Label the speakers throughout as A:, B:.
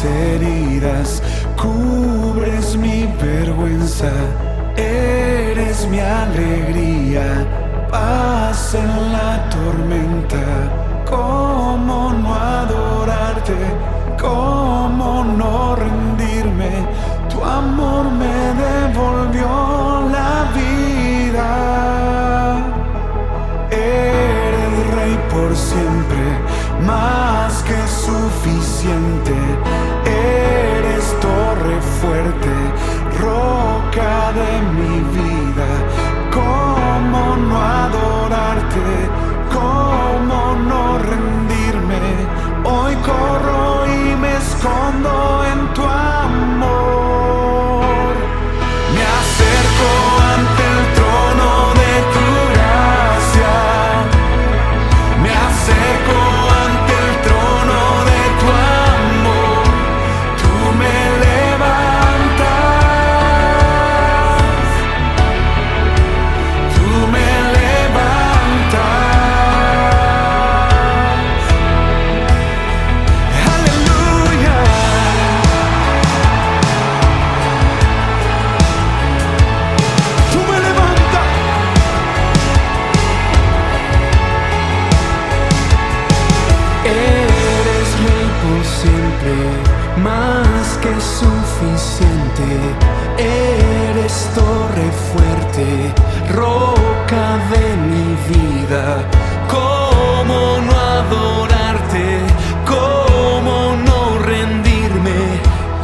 A: heridas, cubres mi vergüenza, eres mi alegría, paz en la tormenta. ¿Cómo no adorarte? ¿Cómo no rendirme? Tu amor me devolvió la vida. Eres rey por siempre, más que suficiente. Eres torre fuerte, roca de mi vida. ¿Cómo no adorarte? ¿Cómo no rendirme? Hoy corro y me escondo en tu amor. Me acerco ante el trono de tu gracia. Me acerco ante el trono de tu amor. Tú me levantas. Tú me levantas. Aleluya. Tú me levantas. Eres rey por siempre, más que suficiente. Eres torre fuerte, roca de mi vida. ¿Cómo no adorarte? ¿Cómo no rendirme?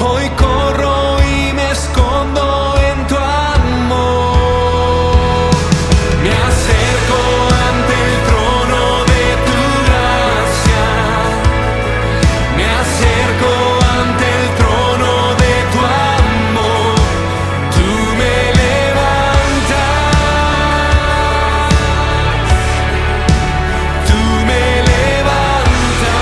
A: Hoy corro y me escondo en tu amor. Me acerco ante el trono de tu gracia. Me acerco ante el trono de tu amor. Tú me levantas. Tú me levantas.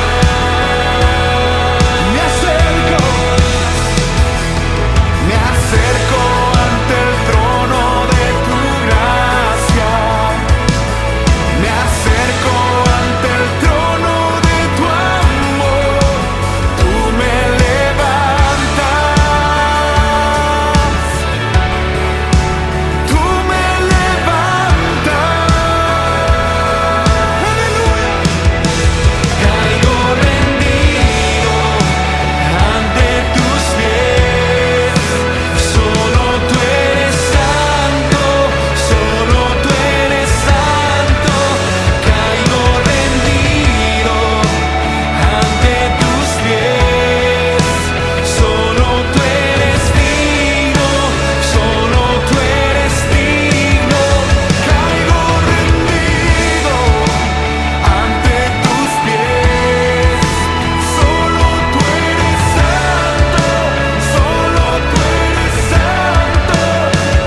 A: Me acerco ante el trono de tu gracia. Me acerco ante el trono de tu amor. Tú me levantas. Tú me levantas. Aleluya. Caigo rendido ante tus pies. Solo tú eres santo. Solo tú eres santo. Caigo rendido ante tus pies. Solo tú eres digno. Solo tú eres digno. Caigo rendido ante tus pies. Solo tú eres santo. Solo tú eres santo.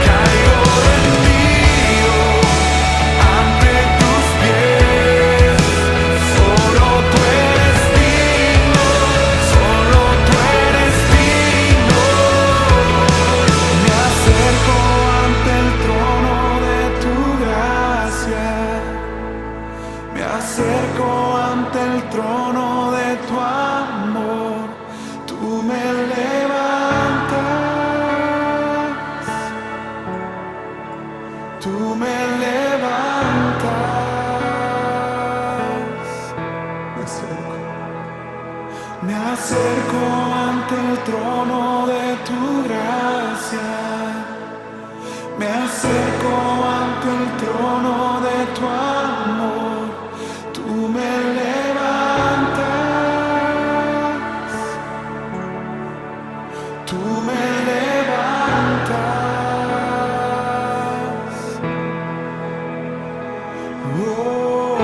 A: Caigo rendido ante tus pies. Solo tú eres digno. Solo tú eres digno. Me acerco ante el trono de tu gracia. Me acerco ante el trono de tu amor. Tú me levantas. Tú me levantas. Me acerco ante el trono de tu gracia. Me acerco ante el trono de tu amor. Tú me levantas. Tú me levantas. Oh.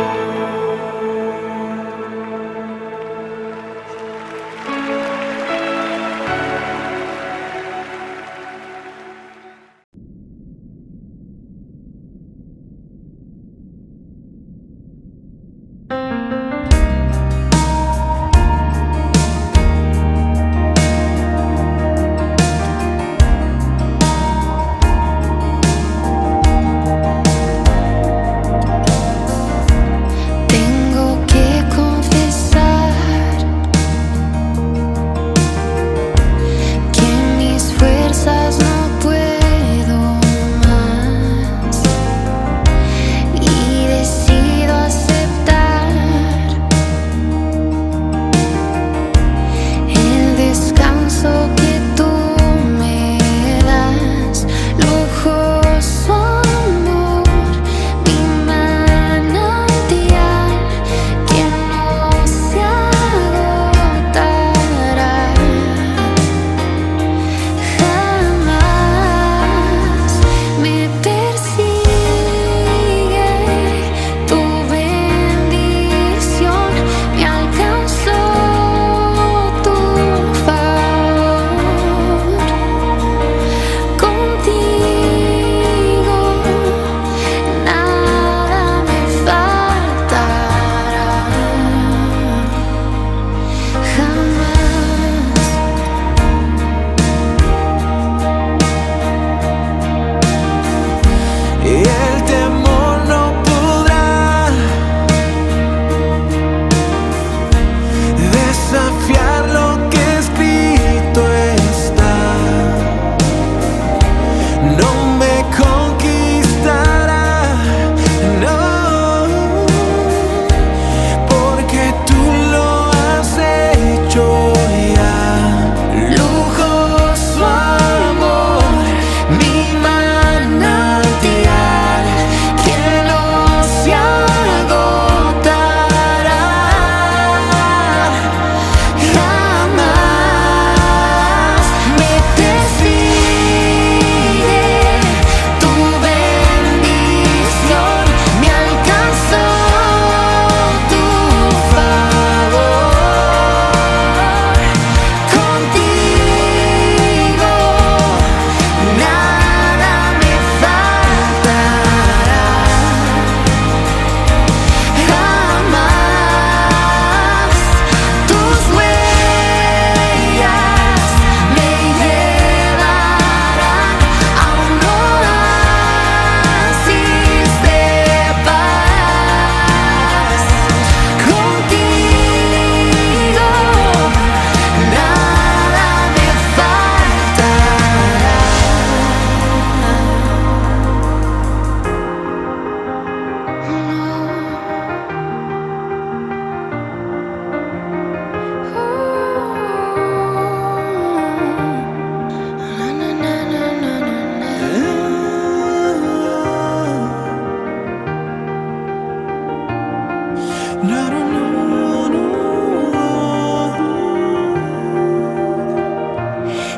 A: No, no, no, no.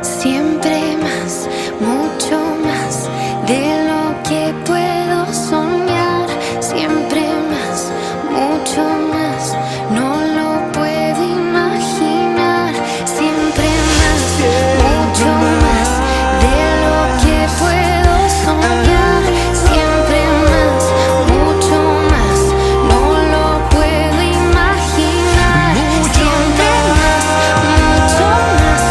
B: Siempre más, mucho más de lo que puedo soñar. Siempre más, mucho más, no lo puedo imaginar. Siempre más, mucho más de lo que puedo soñar. Siempre más, mucho más, no lo puedo imaginar. Siempre más, mucho más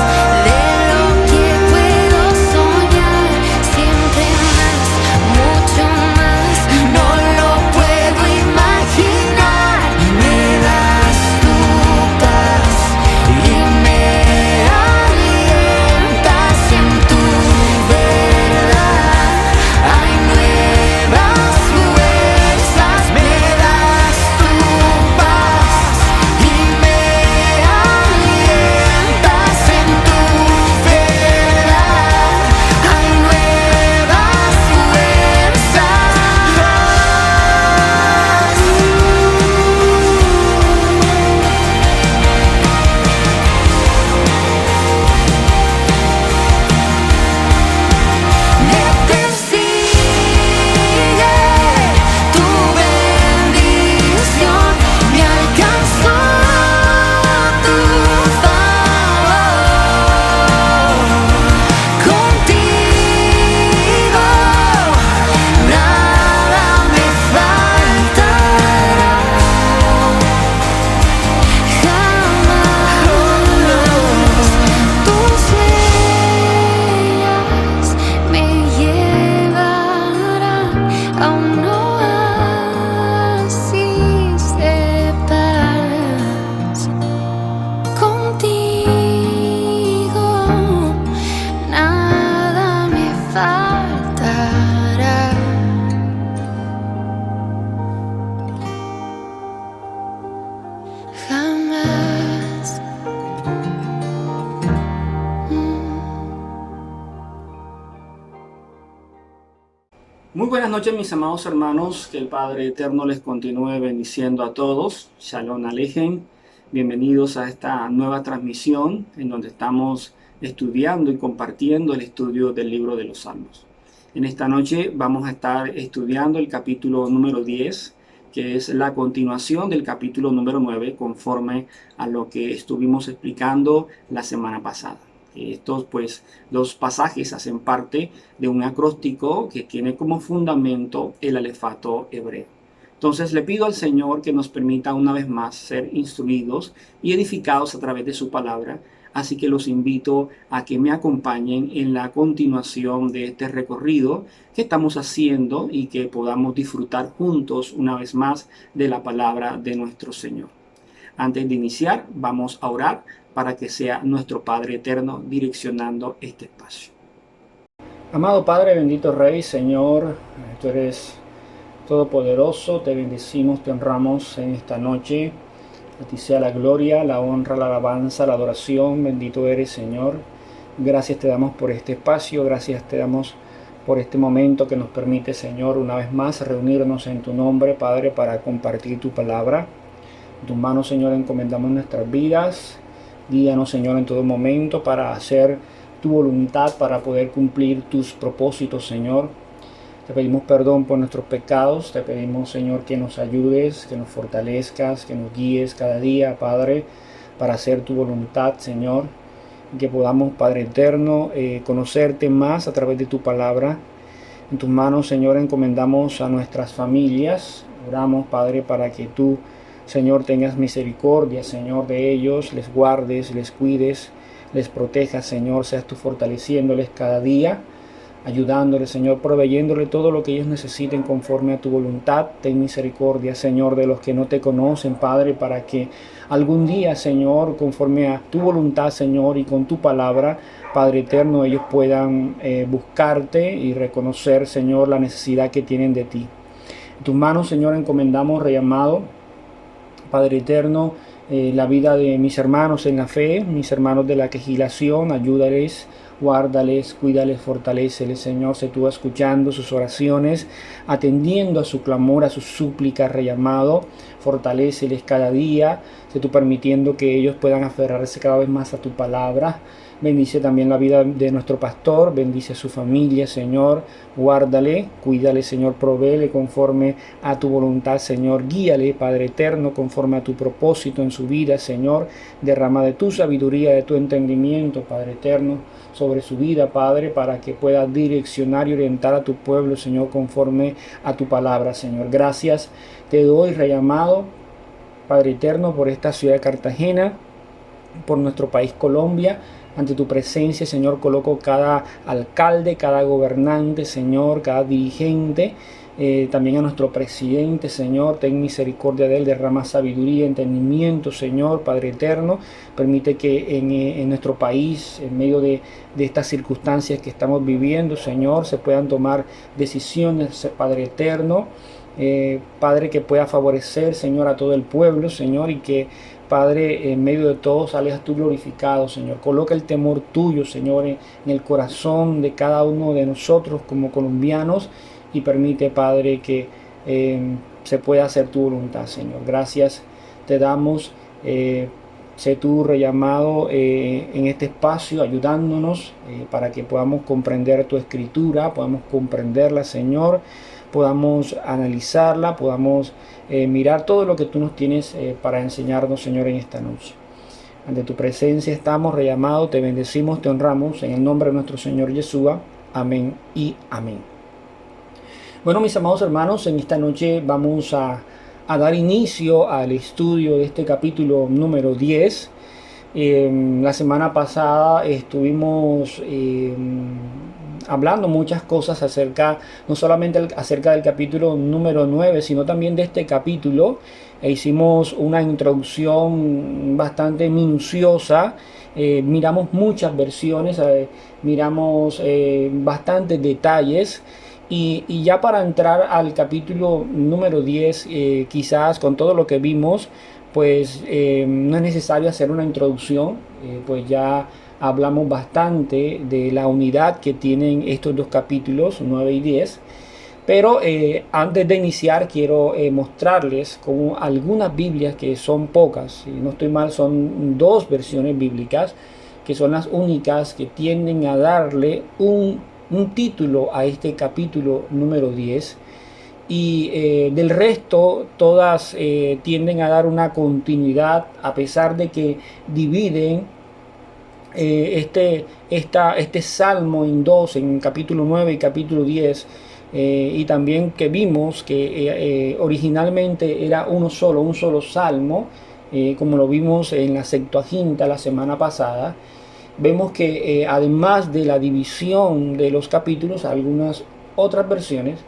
B: de lo que puedo soñar. Siempre más, mucho más, no lo puedo imaginar. Me das tu paz y me alientas en tu verdad. Hay nuevas fuerzas. Me das tu paz y me alientas en tu verdad. Hay nuevas fuerzas. Me persigue tu bendición, me alcanzó tu favor. Contigo nada me faltará. Jamás tus huellas me llevarán a un oasis de paz. Contigo nada me faltará. Jamás.
C: Muy buenas noches, mis amados hermanos, que el Padre Eterno les continúe bendiciendo a todos. Shalom Alejem, bienvenidos a esta nueva transmisión en donde estamos estudiando y compartiendo el estudio del libro de los Salmos. En esta noche vamos a estar estudiando el capítulo número 10, que es la continuación del capítulo número 9, conforme a lo que estuvimos explicando la semana pasada. Estos dos pasajes hacen parte de un acróstico que tiene como fundamento el alefato hebreo. Entonces le pido al Señor que nos permita una vez más ser instruidos y edificados a través de su palabra. Así que los invito a que me acompañen en la continuación de este recorrido que estamos haciendo y que podamos disfrutar juntos una vez más de la palabra de nuestro Señor. Antes de iniciar, vamos a orar para que sea nuestro Padre Eterno direccionando este espacio. Amado Padre, bendito Rey, Señor, tú eres todopoderoso, te bendecimos, te honramos en esta noche. A ti sea la gloria, la honra, la alabanza, la adoración. Bendito eres, Señor. Gracias te damos por este espacio, gracias te damos por este momento que nos permite, Señor, una vez más reunirnos en tu nombre, Padre, para compartir tu palabra. En tus manos, Señor, encomendamos nuestras vidas. Guíanos, Señor, en todo momento para hacer tu voluntad, para poder cumplir tus propósitos, Señor. Te pedimos perdón por nuestros pecados. Te pedimos, Señor, que nos ayudes, que nos fortalezcas, que nos guíes cada día, Padre, para hacer tu voluntad, Señor. Que podamos, Padre eterno, conocerte más a través de tu palabra. En tus manos, Señor, encomendamos a nuestras familias. Oramos, Padre, para que tú, Señor, tengas misericordia, Señor, de ellos, les guardes, les cuides, les protejas, Señor, seas tú fortaleciéndoles cada día, ayudándoles, Señor, proveyéndoles todo lo que ellos necesiten conforme a tu voluntad. Ten misericordia, Señor, de los que no te conocen, Padre, para que algún día, Señor, conforme a tu voluntad, Señor, y con tu palabra, Padre eterno, ellos puedan buscarte y reconocer, Señor, la necesidad que tienen de ti. En tus manos, Señor, encomendamos, Rey amado, Padre eterno, la vida de mis hermanos en la fe, mis hermanos de la quejilación. Ayúdales Guárdales, cuídales, fortaléceles, Señor. Sé tú escuchando sus oraciones, atendiendo a su clamor, a sus súplicas, Rey amado. Fortaléceles cada día. Sé tú permitiendo que ellos puedan aferrarse cada vez más a tu palabra. Bendice también la vida de nuestro pastor, bendice a su familia, Señor, guárdale, cuídale, Señor, provéele conforme a tu voluntad, Señor, guíale, Padre eterno, conforme a tu propósito en su vida, Señor, derrama de tu sabiduría, de tu entendimiento, Padre eterno, sobre su vida, Padre, para que pueda direccionar y orientar a tu pueblo, Señor, conforme a tu palabra, Señor. Gracias te doy, Rey amado, Padre eterno, por esta ciudad de Cartagena, por nuestro país Colombia. Ante tu presencia, Señor, coloco cada alcalde, cada gobernante, Señor, cada dirigente, también a nuestro presidente, Señor, ten misericordia de él, derrama sabiduría, entendimiento, Señor, Padre eterno. Permite que en nuestro país, en medio de estas circunstancias que estamos viviendo, Señor, se puedan tomar decisiones, Padre eterno. Padre, que pueda favorecer, Señor, a todo el pueblo, Señor, y que Padre, en medio de todo salgas tú glorificado, Señor. Coloca el temor tuyo, Señor, en el corazón de cada uno de nosotros como colombianos y permite, Padre, que se pueda hacer tu voluntad, Señor. Gracias te damos. Sé tú, Rey amado, en este espacio, ayudándonos para que podamos comprender tu escritura, podamos comprenderla, Señor, podamos analizarla, podamos mirar todo lo que tú nos tienes para enseñarnos, Señor, en esta noche. Ante tu presencia estamos, Rey amado, te bendecimos, te honramos, en el nombre de nuestro Señor Yeshua. Amén y amén. Bueno, mis amados hermanos, en esta noche vamos a dar inicio al estudio de este capítulo número 10. La semana pasada estuvimos hablando muchas cosas acerca, no solamente acerca del capítulo número 9, sino también de este capítulo. Hicimos una introducción bastante minuciosa, miramos muchas versiones, miramos bastantes detalles. Y ya para entrar al capítulo número 10, quizás con todo lo que vimos, pues no es necesario hacer una introducción, pues ya hablamos bastante de la unidad que tienen estos dos capítulos, 9 y 10. Pero antes de iniciar quiero mostrarles como algunas Biblias, que son pocas, si no estoy mal son dos versiones bíblicas, que son las únicas que tienden a darle un título a este capítulo número 10, y del resto todas tienden a dar una continuidad, a pesar de que dividen este salmo en dos, en capítulo 9 y capítulo 10, y también que vimos que originalmente era un solo salmo, como lo vimos en la Septuaginta la semana pasada. Vemos que además de la división de los capítulos, algunas otras versiones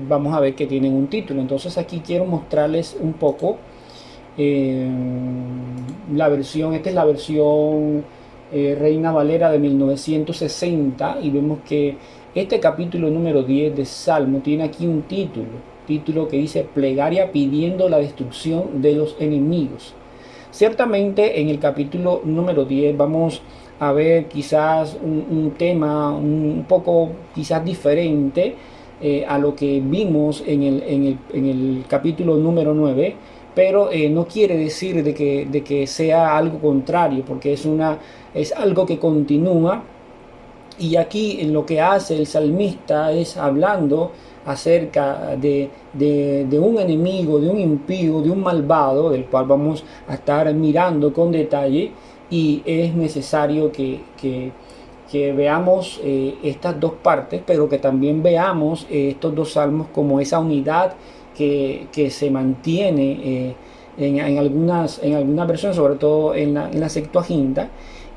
C: vamos a ver que tienen un título. Entonces aquí quiero mostrarles un poco la versión. Esta es la versión Reina Valera de 1960, y vemos que este capítulo número 10 de Salmo tiene aquí un título que dice plegaria pidiendo la destrucción de los enemigos. Ciertamente en el capítulo número 10 vamos a ver quizás un tema un poco quizás diferente a lo que vimos en el capítulo número 9, pero no quiere decir de que sea algo contrario, porque es algo que continúa. Y aquí en lo que hace el salmista es hablando acerca de un enemigo, de un impío, de un malvado, del cual vamos a estar mirando con detalle, y es necesario que veamos estas dos partes, pero que también veamos estos dos salmos como esa unidad que se mantiene en algunas versiones, sobre todo en la Septuaginta,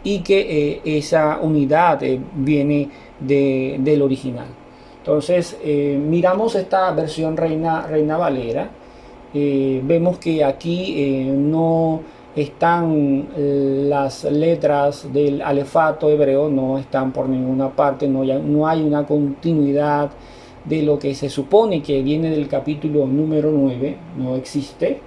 C: y que esa unidad viene del original. Entonces miramos esta versión Reina Valera. Vemos que aquí no están las letras del alefato hebreo, no están por ninguna parte, no hay una continuidad de lo que se supone que viene del capítulo número 9, no existe.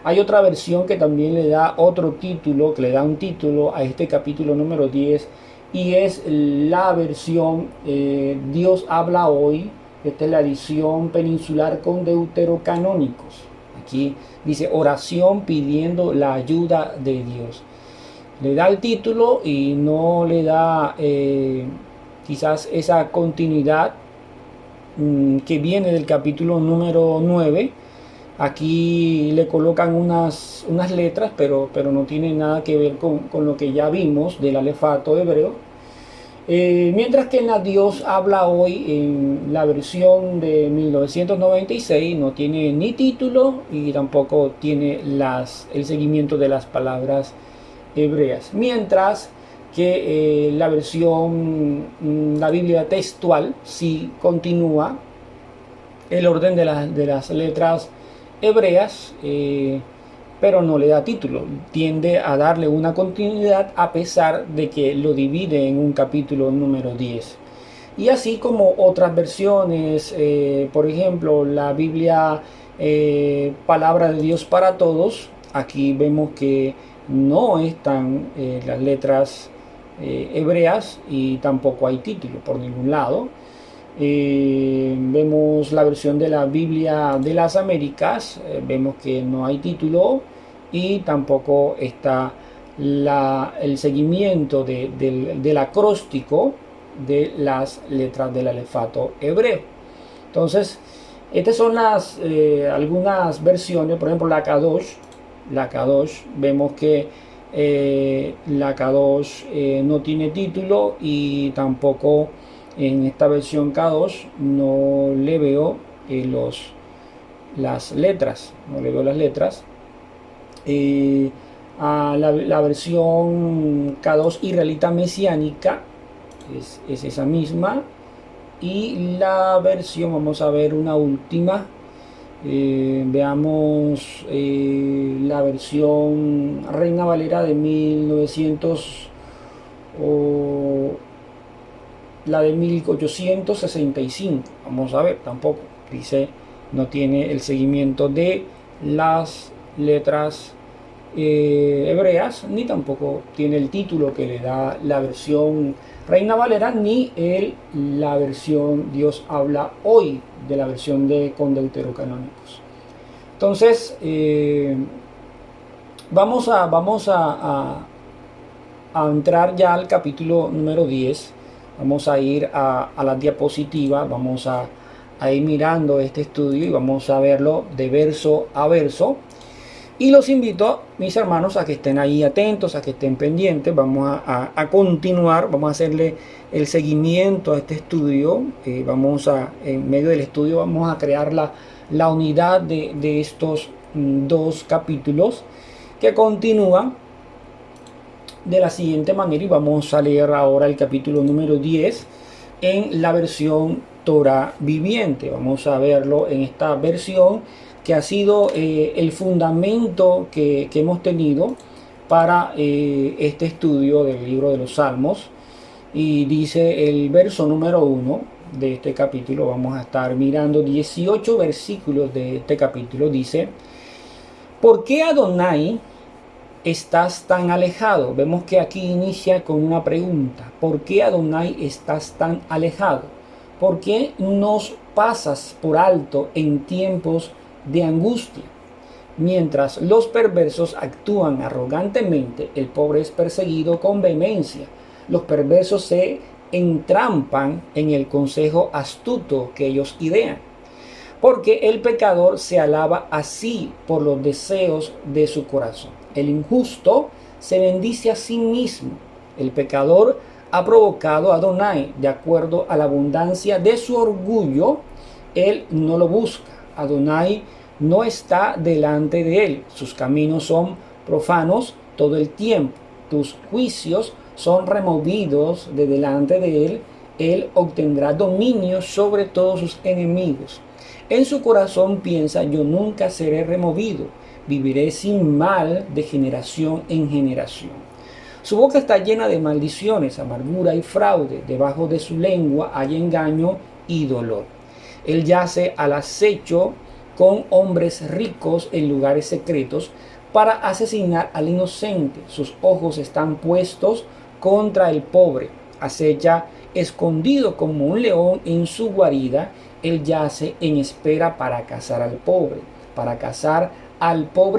C: Hay otra versión que también le da otro título, que le da un título a este capítulo número 10, y es la versión Dios habla hoy. Esta es la edición peninsular con deuterocanónicos. Aquí dice oración pidiendo la ayuda de Dios. Le da el título y no le da quizás esa continuidad que viene del capítulo número 9. Aquí le colocan unas letras, pero no tiene nada que ver con lo que ya vimos del alefato hebreo. Mientras que en la Dios habla hoy, en la versión de 1996, no tiene ni título y tampoco tiene el seguimiento de las palabras hebreas. Mientras que la versión, la Biblia textual, sí continúa el orden de las letras hebreas, pero no le da título, tiende a darle una continuidad a pesar de que lo divide en un capítulo número 10. Y así como otras versiones, por ejemplo, la Biblia Palabra de Dios para Todos, aquí vemos que no están las letras hebreas y tampoco hay título por ningún lado. Vemos la versión de la Biblia de las Américas, vemos que no hay título y tampoco está el seguimiento del acróstico de las letras del alefato hebreo. Entonces, estas son algunas versiones. Por ejemplo, la Kadosh, vemos que la Kadosh no tiene título y tampoco en esta versión Kadosh no le veo las letras. No le veo las letras. A la versión Kadosh israelita mesiánica es esa misma. Y la versión, vamos a ver una última. Veamos la versión Reina Valera de 1900 o la de 1865. Vamos a ver, tampoco dice, no tiene el seguimiento de las letras hebreas, ni tampoco tiene el título que le da la versión Reina Valera, ni la versión Dios habla hoy, de la versión con deuterocanónicos. Entonces vamos a entrar ya al capítulo número 10. Vamos a ir a la diapositiva, vamos a ir mirando este estudio y vamos a verlo de verso a verso. Y los invito, mis hermanos, a que estén ahí atentos, a que estén pendientes. Vamos a continuar, vamos a hacerle el seguimiento a este estudio. En medio del estudio, vamos a crear la unidad de estos dos capítulos que continúan de la siguiente manera. Y vamos a leer ahora el capítulo número 10 en la versión Torah viviente. Vamos a verlo en esta versión que ha sido el fundamento que hemos tenido para este estudio del libro de los Salmos. Y dice el verso número 1 de este capítulo. Vamos a estar mirando 18 versículos de este capítulo. Dice: ¿por qué, Adonai, estás tan alejado? Vemos que aquí inicia con una pregunta. ¿Por qué, Adonai, estás tan alejado? ¿Por qué nos pasas por alto en tiempos de angustia? Mientras los perversos actúan arrogantemente, el pobre es perseguido con vehemencia. Los perversos se entrampan en el consejo astuto que ellos idean. Porque el pecador se alaba así por los deseos de su corazón. El injusto se bendice a sí mismo. El pecador ha provocado a Adonai de acuerdo a la abundancia de su orgullo. Él no lo busca. Adonai no está delante de él. Sus caminos son profanos todo el tiempo. Tus juicios son removidos de delante de él. Él obtendrá dominio sobre todos sus enemigos. En su corazón piensa: yo nunca seré removido. Viviré sin mal de generación en generación. Su boca está llena de maldiciones, amargura y fraude. Debajo de su lengua hay engaño y dolor. Él yace al acecho con hombres ricos en lugares secretos para asesinar al inocente. Sus ojos están puestos contra el pobre.
D: acecha escondido como un león en su guarida. Él yace en espera para cazar al pobre,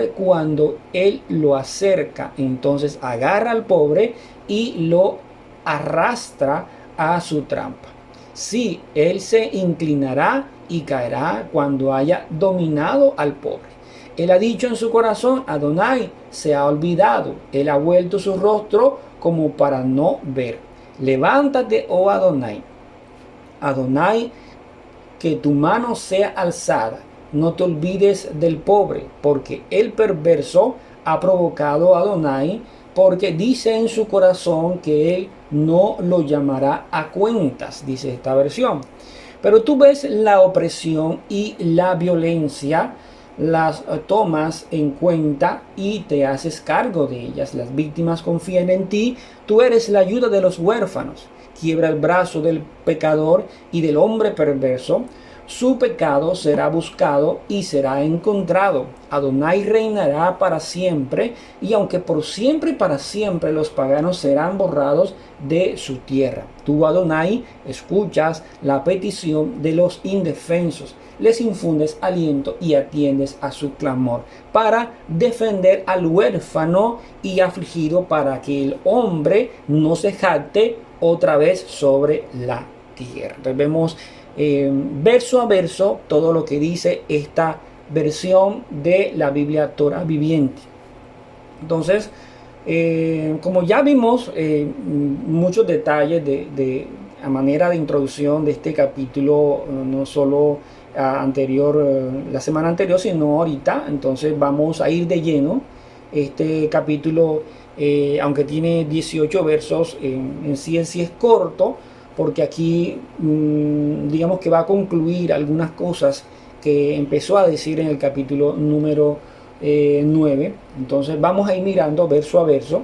D: cuando él lo acerca. Entonces agarra al pobre y lo arrastra a su trampa. Sí, él se inclinará y caerá cuando haya dominado al pobre. Él ha dicho en su corazón: Adonai se ha olvidado. Él ha vuelto su rostro como para no ver. Levántate, oh Adonai. Adonai, que tu mano sea alzada. No te olvides del pobre, porque el perverso ha provocado a Adonai, porque dice en su corazón que él no lo llamará a cuentas, dice esta versión. Pero tú ves la opresión y la violencia, las tomas en cuenta y te haces cargo de ellas. Las víctimas confían en ti, tú eres la ayuda de los huérfanos. Quiebra el brazo del pecador y del hombre perverso. Su pecado será buscado y será encontrado. Adonai reinará para siempre, y aunque por siempre y para siempre los paganos serán borrados de su tierra. Tú, Adonai, escuchas la petición de los indefensos, les infundes aliento y atiendes a su clamor para defender al huérfano y afligido, para que el hombre no se jacte otra vez sobre la tierra. Entonces vemos verso a verso todo lo que dice esta versión de la Biblia Torah viviente. Entonces, como ya vimos muchos detalles a manera de introducción de este capítulo, no solo la semana anterior, sino ahorita. Entonces vamos a ir de lleno. Este capítulo, aunque tiene 18 versos, en sí es corto, porque aquí digamos que va a concluir algunas cosas que empezó a decir en el capítulo número 9. Entonces vamos a ir mirando verso a verso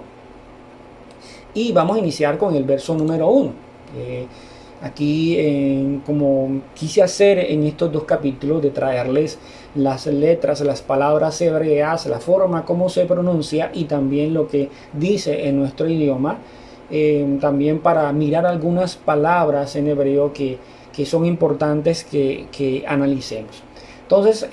D: y vamos a iniciar con el verso número 1. Aquí, como quise hacer en estos dos capítulos, de traerles las letras, las palabras hebreas, la forma como se pronuncia y también lo que dice en nuestro idioma. También para mirar algunas palabras en hebreo que son importantes que analicemos. Entonces,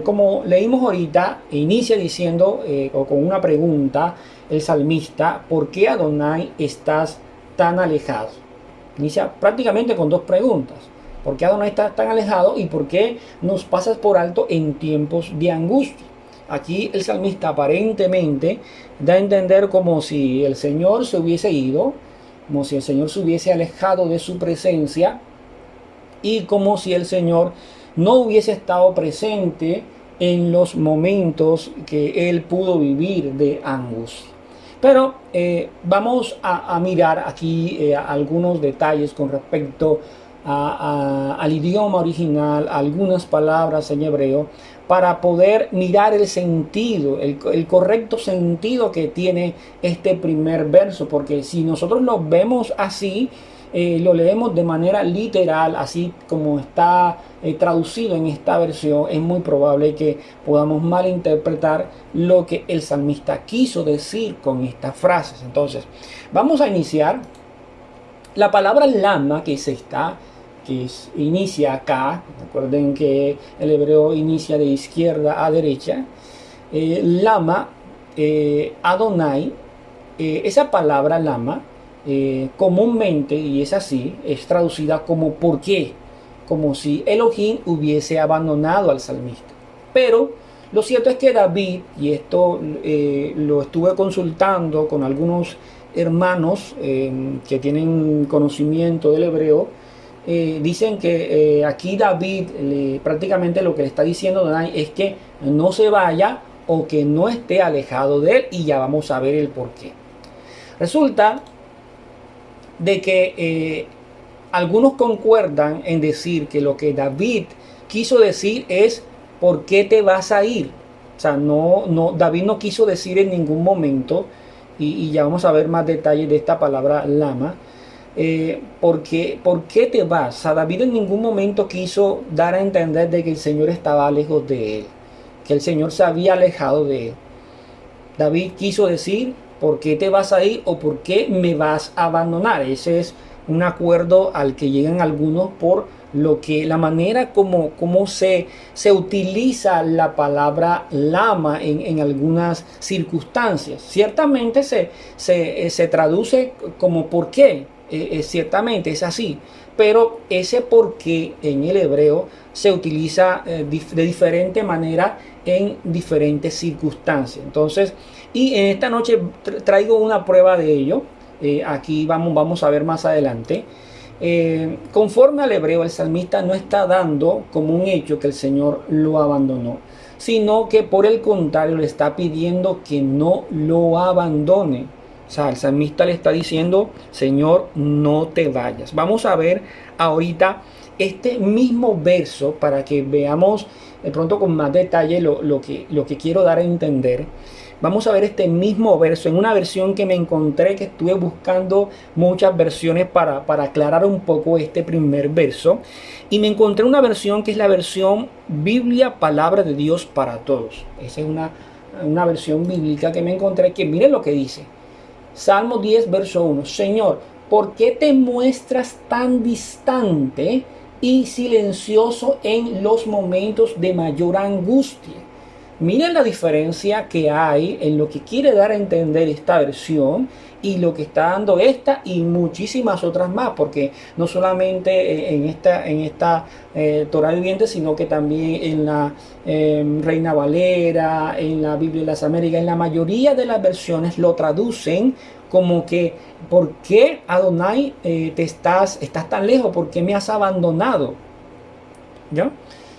D: como leímos ahorita, inicia diciendo o con una pregunta el salmista: ¿por qué, Adonai, estás tan alejado? Inicia prácticamente con dos preguntas: ¿por qué, Adonai, estás tan alejado? Y ¿por qué nos pasas por alto en tiempos de angustia? Aquí el salmista aparentemente da a entender como si el Señor se hubiese ido, como si el Señor se hubiese alejado de su presencia, y como si el Señor no hubiese estado presente en los momentos que él pudo vivir de angustia. Pero vamos a mirar aquí algunos detalles con respecto al idioma original, algunas palabras en hebreo, para poder mirar el sentido, el correcto sentido que tiene este primer verso. Porque si nosotros lo vemos así, lo leemos de manera literal, así como está traducido en esta versión, es muy probable que podamos malinterpretar lo que el salmista quiso decir con estas frases. Entonces, vamos a iniciar. La palabra lama inicia acá. Recuerden que el hebreo inicia de izquierda a derecha. Lama, Adonai, esa palabra lama, comúnmente, y es así, es traducida como ¿por qué? Como si Elohim hubiese abandonado al salmista. Pero lo cierto es que David, y esto lo estuve consultando con algunos hermanos que tienen conocimiento del hebreo, dicen que aquí David prácticamente lo que le está diciendo a Adonai es que no se vaya o que no esté alejado de él, y ya vamos a ver el por qué. Resulta de que algunos concuerdan en decir que lo que David quiso decir es ¿por qué te vas a ir? O sea, David no quiso decir en ningún momento, y ya vamos a ver más detalles de esta palabra lama, ¿por qué te vas? O sea, David en ningún momento quiso dar a entender de que el Señor estaba lejos de él, que el Señor se había alejado de él. David quiso decir ¿por qué te vas a ir? O ¿por qué me vas a abandonar? Ese es un acuerdo al que llegan algunos por lo que la manera como se utiliza la palabra lama en algunas circunstancias. Ciertamente se traduce como por qué, ciertamente es así, pero ese por qué en el hebreo se utiliza de diferente manera en diferentes circunstancias. Entonces, y en esta noche traigo una prueba de ello. Aquí vamos a ver más adelante. Conforme al hebreo, el salmista no está dando como un hecho que el Señor lo abandonó, sino que por el contrario le está pidiendo que no lo abandone. O sea, el salmista le está diciendo, Señor, no te vayas. Vamos a ver ahorita este mismo verso para que veamos de pronto con más detalle lo que quiero dar a entender. Vamos a ver este mismo verso en una versión que me encontré, que estuve buscando muchas versiones para aclarar un poco este primer verso. Y me encontré una versión que es la versión Biblia, Palabra de Dios para Todos. Esa es una versión bíblica que me encontré, que miren lo que dice. Salmo 10, verso 1. Señor, ¿por qué te muestras tan distante y silencioso en los momentos de mayor angustia? Miren la diferencia que hay en lo que quiere dar a entender esta versión y lo que está dando esta y muchísimas otras más, porque no solamente en esta Torah viviente, sino que también en la Reina Valera, en la Biblia de las Américas, en la mayoría de las versiones lo traducen como que, ¿por qué Adonai estás tan lejos? ¿Por qué me has abandonado? ¿Ya?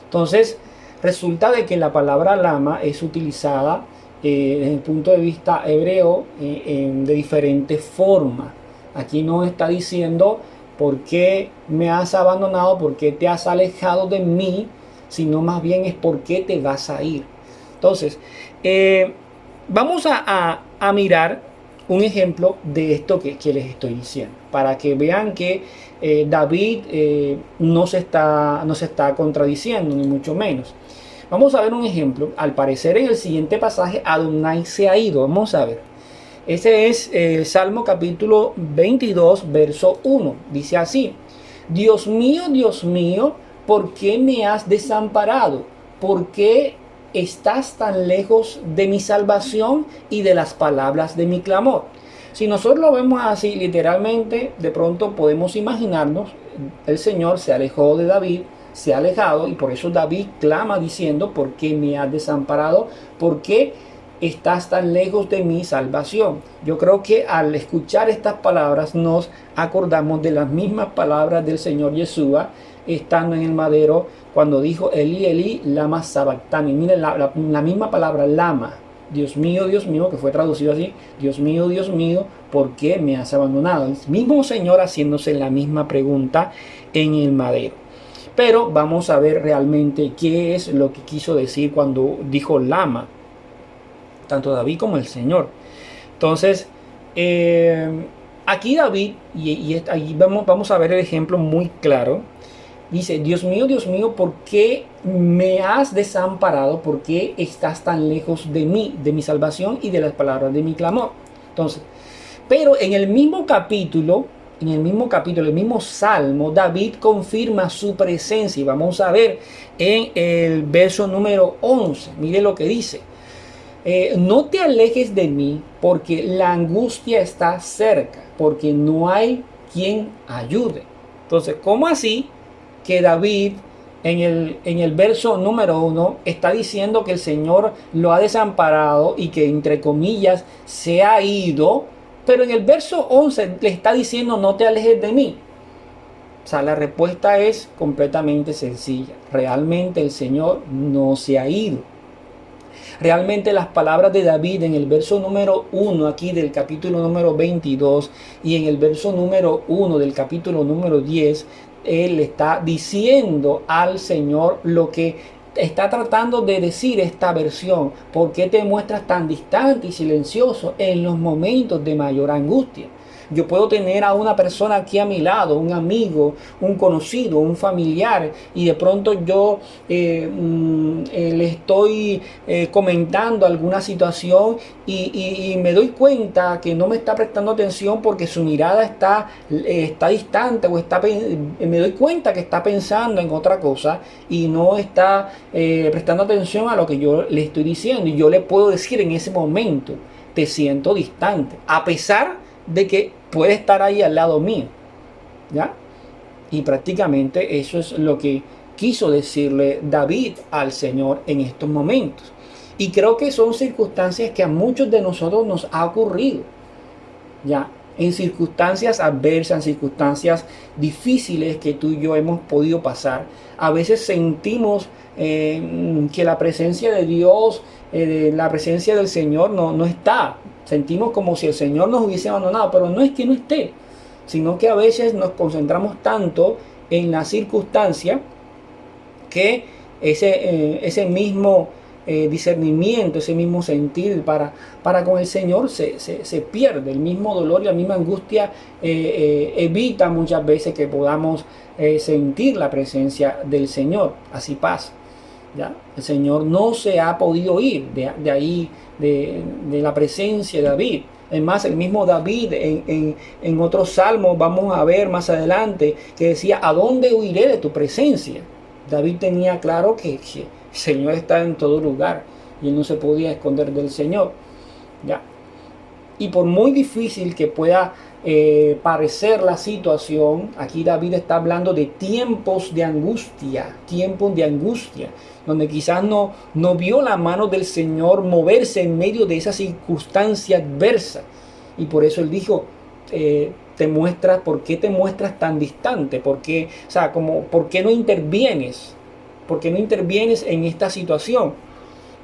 D: Entonces, resulta de que la palabra lama es utilizada desde el punto de vista hebreo de diferentes formas. Aquí no está diciendo por qué me has abandonado, por qué te has alejado de mí, sino más bien es por qué te vas a ir. Entonces, vamos a mirar un ejemplo de esto que les estoy diciendo, para que vean que David no se está contradiciendo, ni mucho menos. Vamos a ver un ejemplo. Al parecer en el siguiente pasaje Adonai se ha ido. Vamos a ver. Ese es el Salmo capítulo 22, verso 1. Dice así: Dios mío, ¿por qué me has desamparado? ¿Por qué estás tan lejos de mi salvación y de las palabras de mi clamor? Si nosotros lo vemos así, literalmente, de pronto podemos imaginarnos, el Señor se alejó de David, se ha alejado, y por eso David clama diciendo, ¿por qué me has desamparado? ¿Por qué estás tan lejos de mi salvación? Yo creo que al escuchar estas palabras nos acordamos de las mismas palabras del Señor Yeshua estando en el madero cuando dijo Eli, Eli, lama sabactani. Miren la misma palabra lama. Dios mío, que fue traducido así, Dios mío, ¿por qué me has abandonado? El mismo Señor haciéndose la misma pregunta en el madero. Pero vamos a ver realmente qué es lo que quiso decir cuando dijo lama, tanto David como el Señor. Entonces, aquí David, y ahí vamos a ver el ejemplo muy claro. Dice, Dios mío, ¿por qué me has desamparado? ¿Por qué estás tan lejos de mí, de mi salvación y de las palabras de mi clamor? Entonces, pero en el mismo capítulo, el mismo Salmo, David confirma su presencia. Y vamos a ver en el verso número 11. Mire lo que dice. No te alejes de mí, porque la angustia está cerca, porque no hay quien ayude. Entonces, ¿cómo así que David en el verso número 1 está diciendo que el Señor lo ha desamparado y que entre comillas se ha ido, pero en el verso 11 le está diciendo no te alejes de mí? O sea, la respuesta es completamente sencilla. Realmente el Señor no se ha ido. Realmente las palabras de David en el verso número 1 aquí del capítulo número 22 y en el verso número 1 del capítulo número 10, él está diciendo al Señor lo que está tratando de decir esta versión. ¿Por qué te muestras tan distante y silencioso en los momentos de mayor angustia? Yo puedo tener a una persona aquí a mi lado, un amigo, un conocido, un familiar, y de pronto yo le estoy comentando alguna situación y me doy cuenta que no me está prestando atención porque su mirada está distante o me doy cuenta que está pensando en otra cosa y no está prestando atención a lo que yo le estoy diciendo. Y yo le puedo decir en ese momento, te siento distante, a pesar de que puede estar ahí al lado mío, ¿ya? Y prácticamente eso es lo que quiso decirle David al Señor en estos momentos. Y creo que son circunstancias que a muchos de nosotros nos ha ocurrido, ¿ya? En circunstancias adversas, en circunstancias difíciles que tú y yo hemos podido pasar. A veces sentimos que la presencia de Dios, la presencia del Señor no está. Sentimos como si el Señor nos hubiese abandonado, pero no es que no esté, sino que a veces nos concentramos tanto en la circunstancia que ese mismo discernimiento, ese mismo sentir para con el Señor se pierde. El mismo dolor y la misma angustia evita muchas veces que podamos sentir la presencia del Señor. Así pasa, ¿ya? El Señor no se ha podido ir de ahí, de la presencia de David. Es más, el mismo David en otros salmos, vamos a ver más adelante, que decía, ¿a dónde huiré de tu presencia? David tenía claro que el Señor está en todo lugar y él no se podía esconder del Señor, ¿ya? Y por muy difícil que pueda parecer la situación, aquí David está hablando de tiempos de angustia, donde quizás no vio la mano del Señor moverse en medio de esa circunstancia adversa. Y por eso él dijo, ¿por qué te muestras tan distante? ¿Por qué no intervienes? ¿Por qué no intervienes en esta situación?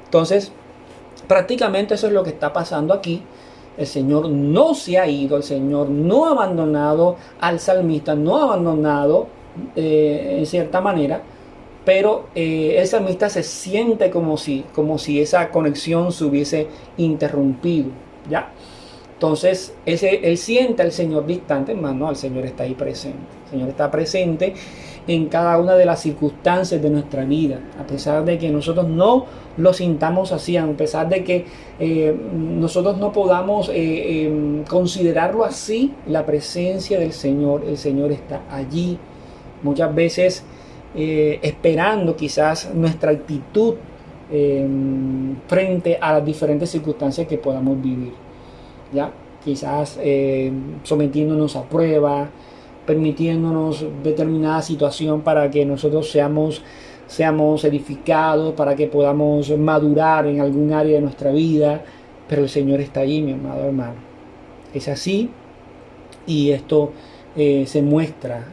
D: Entonces, prácticamente eso es lo que está pasando aquí. El Señor no se ha ido, el Señor no ha abandonado al salmista, no ha abandonado en cierta manera, pero el salmista se siente como si esa conexión se hubiese interrumpido, ¿ya? Entonces, él siente al Señor distante, hermano, el Señor está ahí presente. El Señor está presente en cada una de las circunstancias de nuestra vida, a pesar de que nosotros no lo sintamos así, a pesar de que nosotros no podamos considerarlo así, la presencia del Señor, el Señor está allí, muchas veces esperando quizás nuestra actitud frente a las diferentes circunstancias que podamos vivir, ¿ya? Quizás sometiéndonos a prueba, permitiéndonos determinada situación para que nosotros seamos edificados, para que podamos madurar en algún área de nuestra vida, pero el Señor está ahí, mi amado hermano. Es así, y esto se muestra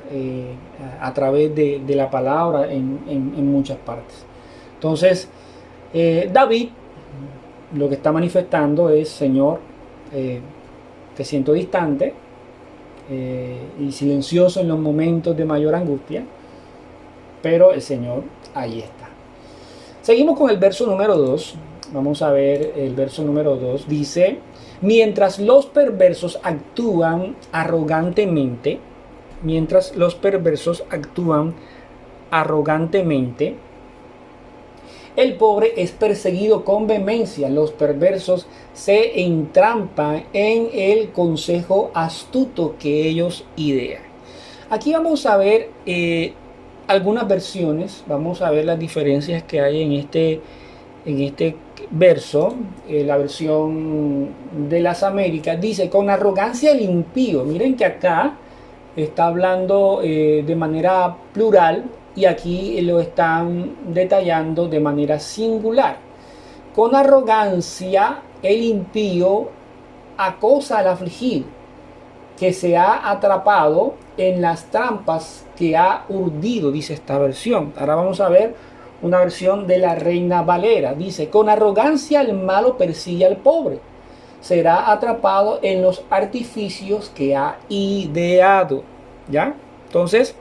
D: a través de la palabra en muchas partes. Entonces, David lo que está manifestando es, Señor, te siento distante y silencioso en los momentos de mayor angustia, pero el Señor ahí está. Seguimos con el verso número 2. Vamos a ver el verso número 2. Dice, mientras los perversos actúan arrogantemente, el pobre es perseguido con vehemencia. Los perversos se entrampan en el consejo astuto que ellos idean. Aquí vamos a ver algunas versiones. Vamos a ver las diferencias que hay en este verso. La versión de las Américas dice, con arrogancia el impío. Miren que acá está hablando de manera plural, y aquí lo están detallando de manera singular. Con arrogancia el impío acosa al afligido, que se ha atrapado en las trampas que ha urdido, dice esta versión. Ahora vamos a ver una versión de la Reina Valera. Dice, con arrogancia el malo persigue al pobre, será atrapado en los artificios que ha ideado. ¿Ya? Entonces,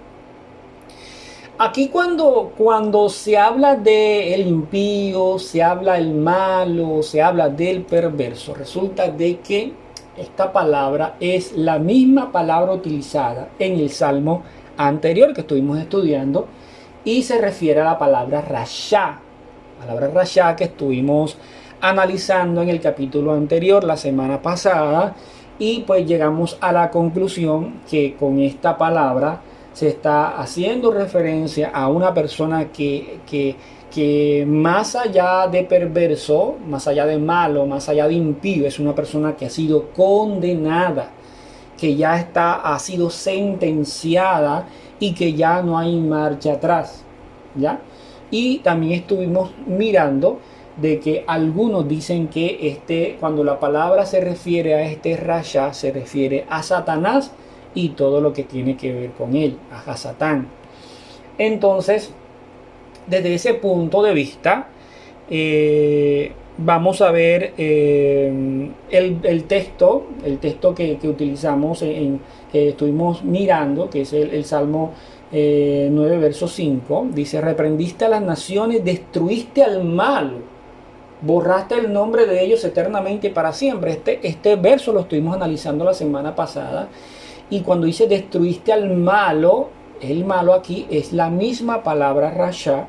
D: aquí cuando se habla del impío, se habla del malo, se habla del perverso, resulta de que esta palabra es la misma palabra utilizada en el Salmo anterior que estuvimos estudiando y se refiere a la palabra rasha. Palabra rasha que estuvimos analizando en el capítulo anterior la semana pasada, y pues llegamos a la conclusión que con esta palabra se está haciendo referencia a una persona que más allá de perverso, más allá de malo, más allá de impío, es una persona que ha sido condenada, que ya ha sido sentenciada y que ya no hay marcha atrás, ¿ya? Y también estuvimos mirando de que algunos dicen que cuando la palabra se refiere a este rasha, se refiere a Satanás y todo lo que tiene que ver con él, a Satán. Entonces, desde ese punto de vista, vamos a ver el texto que utilizamos, que estuvimos mirando, que es el Salmo 9, verso 5. Dice: reprendiste a las naciones, destruiste al malo, borraste el nombre de ellos eternamente y para siempre. Este verso lo estuvimos analizando la semana pasada, y cuando dice destruiste al malo, el malo aquí es la misma palabra rasha,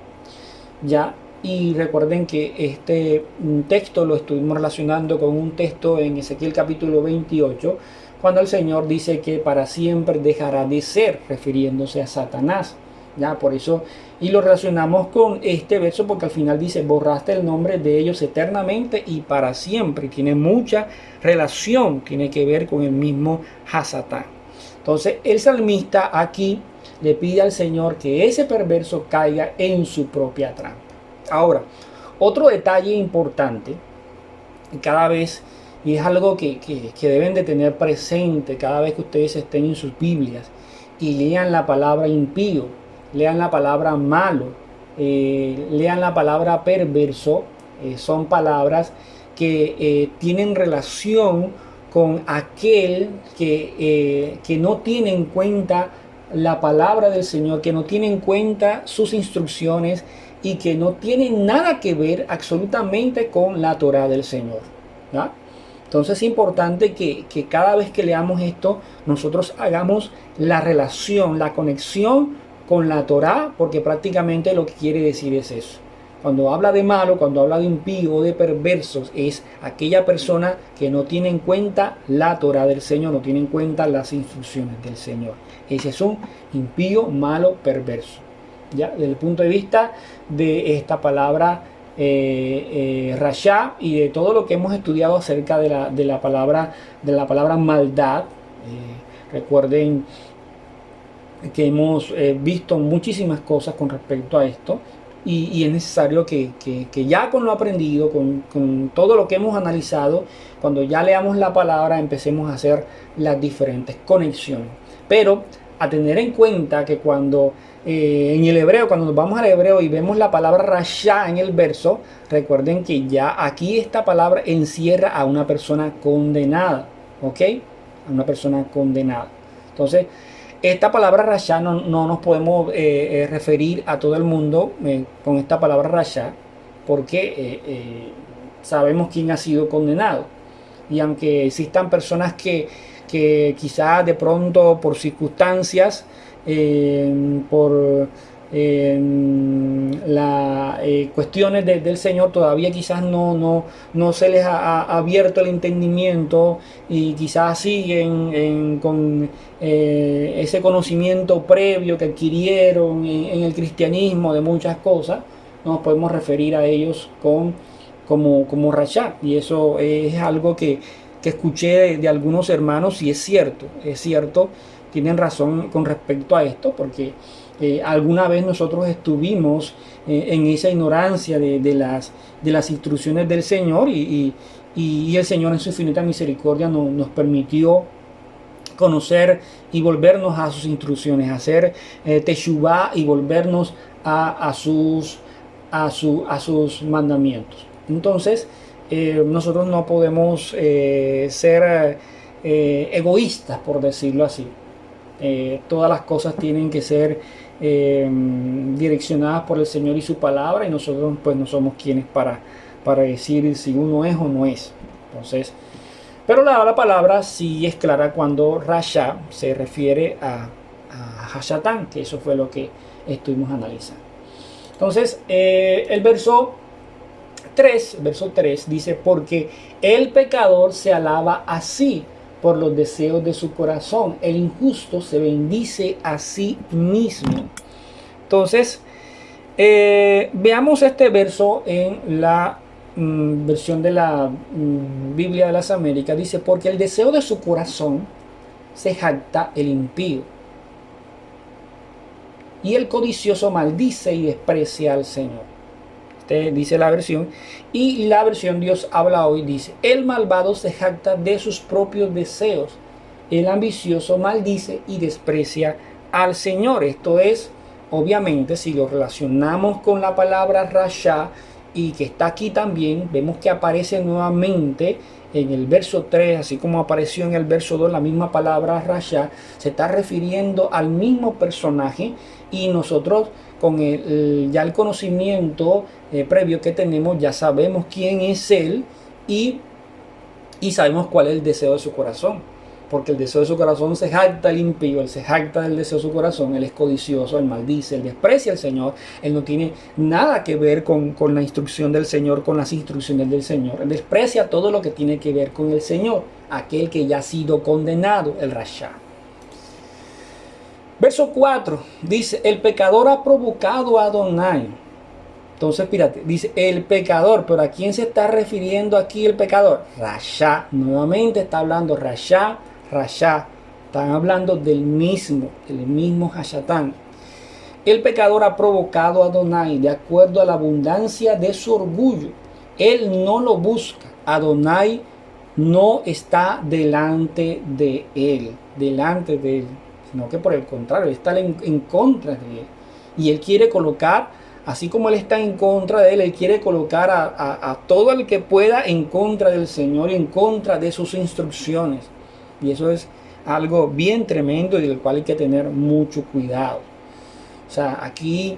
D: ¿ya? Y recuerden que este texto lo estuvimos relacionando con un texto en Ezequiel capítulo 28, cuando el Señor dice que para siempre dejará de ser, refiriéndose a Satanás, ¿ya? Por eso, y lo relacionamos con este verso porque al final dice borraste el nombre de ellos eternamente y para siempre, y tiene mucha relación, tiene que ver con el mismo Hasatán. Entonces el salmista aquí le pide al Señor que ese perverso caiga en su propia trampa. Ahora, otro detalle importante, cada vez, y es algo que deben de tener presente cada vez que ustedes estén en sus Biblias y lean la palabra impío, lean la palabra malo, lean la palabra perverso, son palabras que tienen relación con aquel que no tiene en cuenta la palabra del Señor, que no tiene en cuenta sus instrucciones y que no tiene nada que ver absolutamente con la Torá del Señor, ¿ya? Entonces es importante que cada vez que leamos esto, nosotros hagamos la relación, la conexión con la Torá, porque prácticamente lo que quiere decir es eso. Cuando habla de malo, cuando habla de impío o de perversos, es aquella persona que no tiene en cuenta la Torá del Señor, no tiene en cuenta las instrucciones del Señor. Ese es un impío, malo, perverso. ¿Ya? Desde el punto de vista de esta palabra rasha y de todo lo que hemos estudiado acerca de la palabra maldad, recuerden que hemos visto muchísimas cosas con respecto a esto, y es necesario que ya con lo aprendido, con todo lo que hemos analizado, cuando ya leamos la palabra empecemos a hacer las diferentes conexiones. Pero a tener en cuenta que cuando en el hebreo, cuando nos vamos al hebreo y vemos la palabra rasha en el verso, recuerden que ya aquí esta palabra encierra a una persona condenada, ¿ok? A una persona condenada. Entonces, esta palabra rasha no nos podemos referir a todo el mundo con esta palabra rasha, porque sabemos quién ha sido condenado. Y aunque existan personas que quizás de pronto por circunstancias, por cuestiones del Señor, todavía quizás no se les ha abierto el entendimiento y quizás siguen con ese conocimiento previo que adquirieron en el cristianismo de muchas cosas, nos podemos referir a ellos como rasha, y eso es algo que escuché de algunos hermanos, y es cierto, tienen razón con respecto a esto, porque alguna vez nosotros estuvimos en esa ignorancia de las instrucciones del Señor, y el Señor en su infinita misericordia nos permitió conocer y volvernos a sus instrucciones, hacer teshuvá y volvernos a sus mandamientos. Entonces nosotros no podemos ser egoístas, por decirlo así. Todas las cosas tienen que ser direccionadas por el Señor y su palabra, y nosotros pues no somos quienes para decir si uno es o no es. Entonces Pero la palabra sí es clara cuando Rasha se refiere a Hashatán, que eso fue lo que estuvimos analizando. Entonces, el verso 3 dice, porque el pecador se alaba así por los deseos de su corazón, el injusto se bendice a sí mismo. Entonces, veamos este verso en la versión de la Biblia de las Américas. Dice, porque el deseo de su corazón se jacta el impío, y el codicioso maldice y desprecia al Señor. Dice la versión, y la versión Dios habla hoy dice, el malvado se jacta de sus propios deseos, el ambicioso maldice y desprecia al Señor. Esto es, obviamente, si lo relacionamos con la palabra Rasha, y que está aquí también, vemos que aparece nuevamente en el verso 3, así como apareció en el verso 2, la misma palabra Rasha, se está refiriendo al mismo personaje, y nosotros con ya el conocimiento previo que tenemos, ya sabemos quién es él, y sabemos cuál es el deseo de su corazón, porque el deseo de su corazón se jacta el impío, él se jacta del deseo de su corazón, él es codicioso, él maldice, él desprecia al Señor, él no tiene nada que ver con la instrucción del Señor, con las instrucciones del Señor, él desprecia todo lo que tiene que ver con el Señor, aquel que ya ha sido condenado, el Rasha. Verso 4 dice, el pecador ha provocado a Adonai. Entonces, fíjate, dice el pecador, pero ¿a quién se está refiriendo aquí el pecador? Rasha, nuevamente está hablando Rasha, están hablando del mismo Hashatán. El pecador ha provocado a Adonai de acuerdo a la abundancia de su orgullo. Él no lo busca, Adonai no está delante de él, sino que por el contrario, está en contra de él. Y él quiere colocar, así como él está en contra de él, él quiere colocar a todo el que pueda en contra del Señor y en contra de sus instrucciones. Y eso es algo bien tremendo y del cual hay que tener mucho cuidado. O sea, aquí,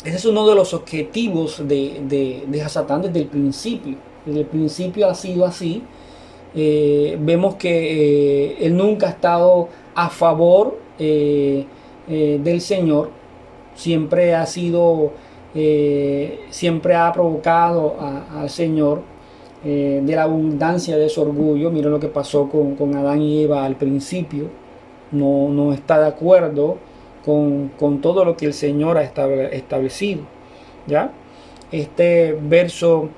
D: ese es uno de los objetivos de Hasatán desde el principio. Desde el principio ha sido así. Vemos que él nunca ha estado a favor del Señor, siempre ha sido, siempre ha provocado al Señor de la abundancia de su orgullo. Miren lo que pasó con Adán y Eva al principio, no está de acuerdo con todo lo que el Señor ha establecido, ¿ya? Este verso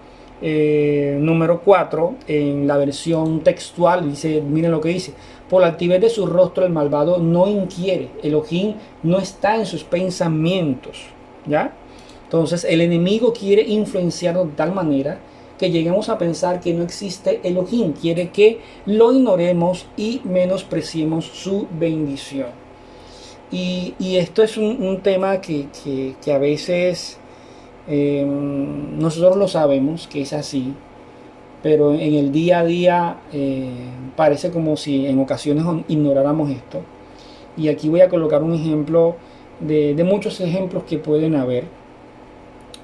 D: número 4 en la versión textual dice, miren lo que dice, por la altivez de su rostro el malvado no inquiere, Elohim no está en sus pensamientos, ¿ya? Entonces el enemigo quiere influenciarnos de tal manera que lleguemos a pensar que no existe Elohim, quiere que lo ignoremos y menospreciemos su bendición. Y esto es un tema que a veces nosotros lo sabemos que es así, pero en el día a día parece como si en ocasiones ignoráramos esto. Y aquí voy a colocar un ejemplo de muchos ejemplos que pueden haber,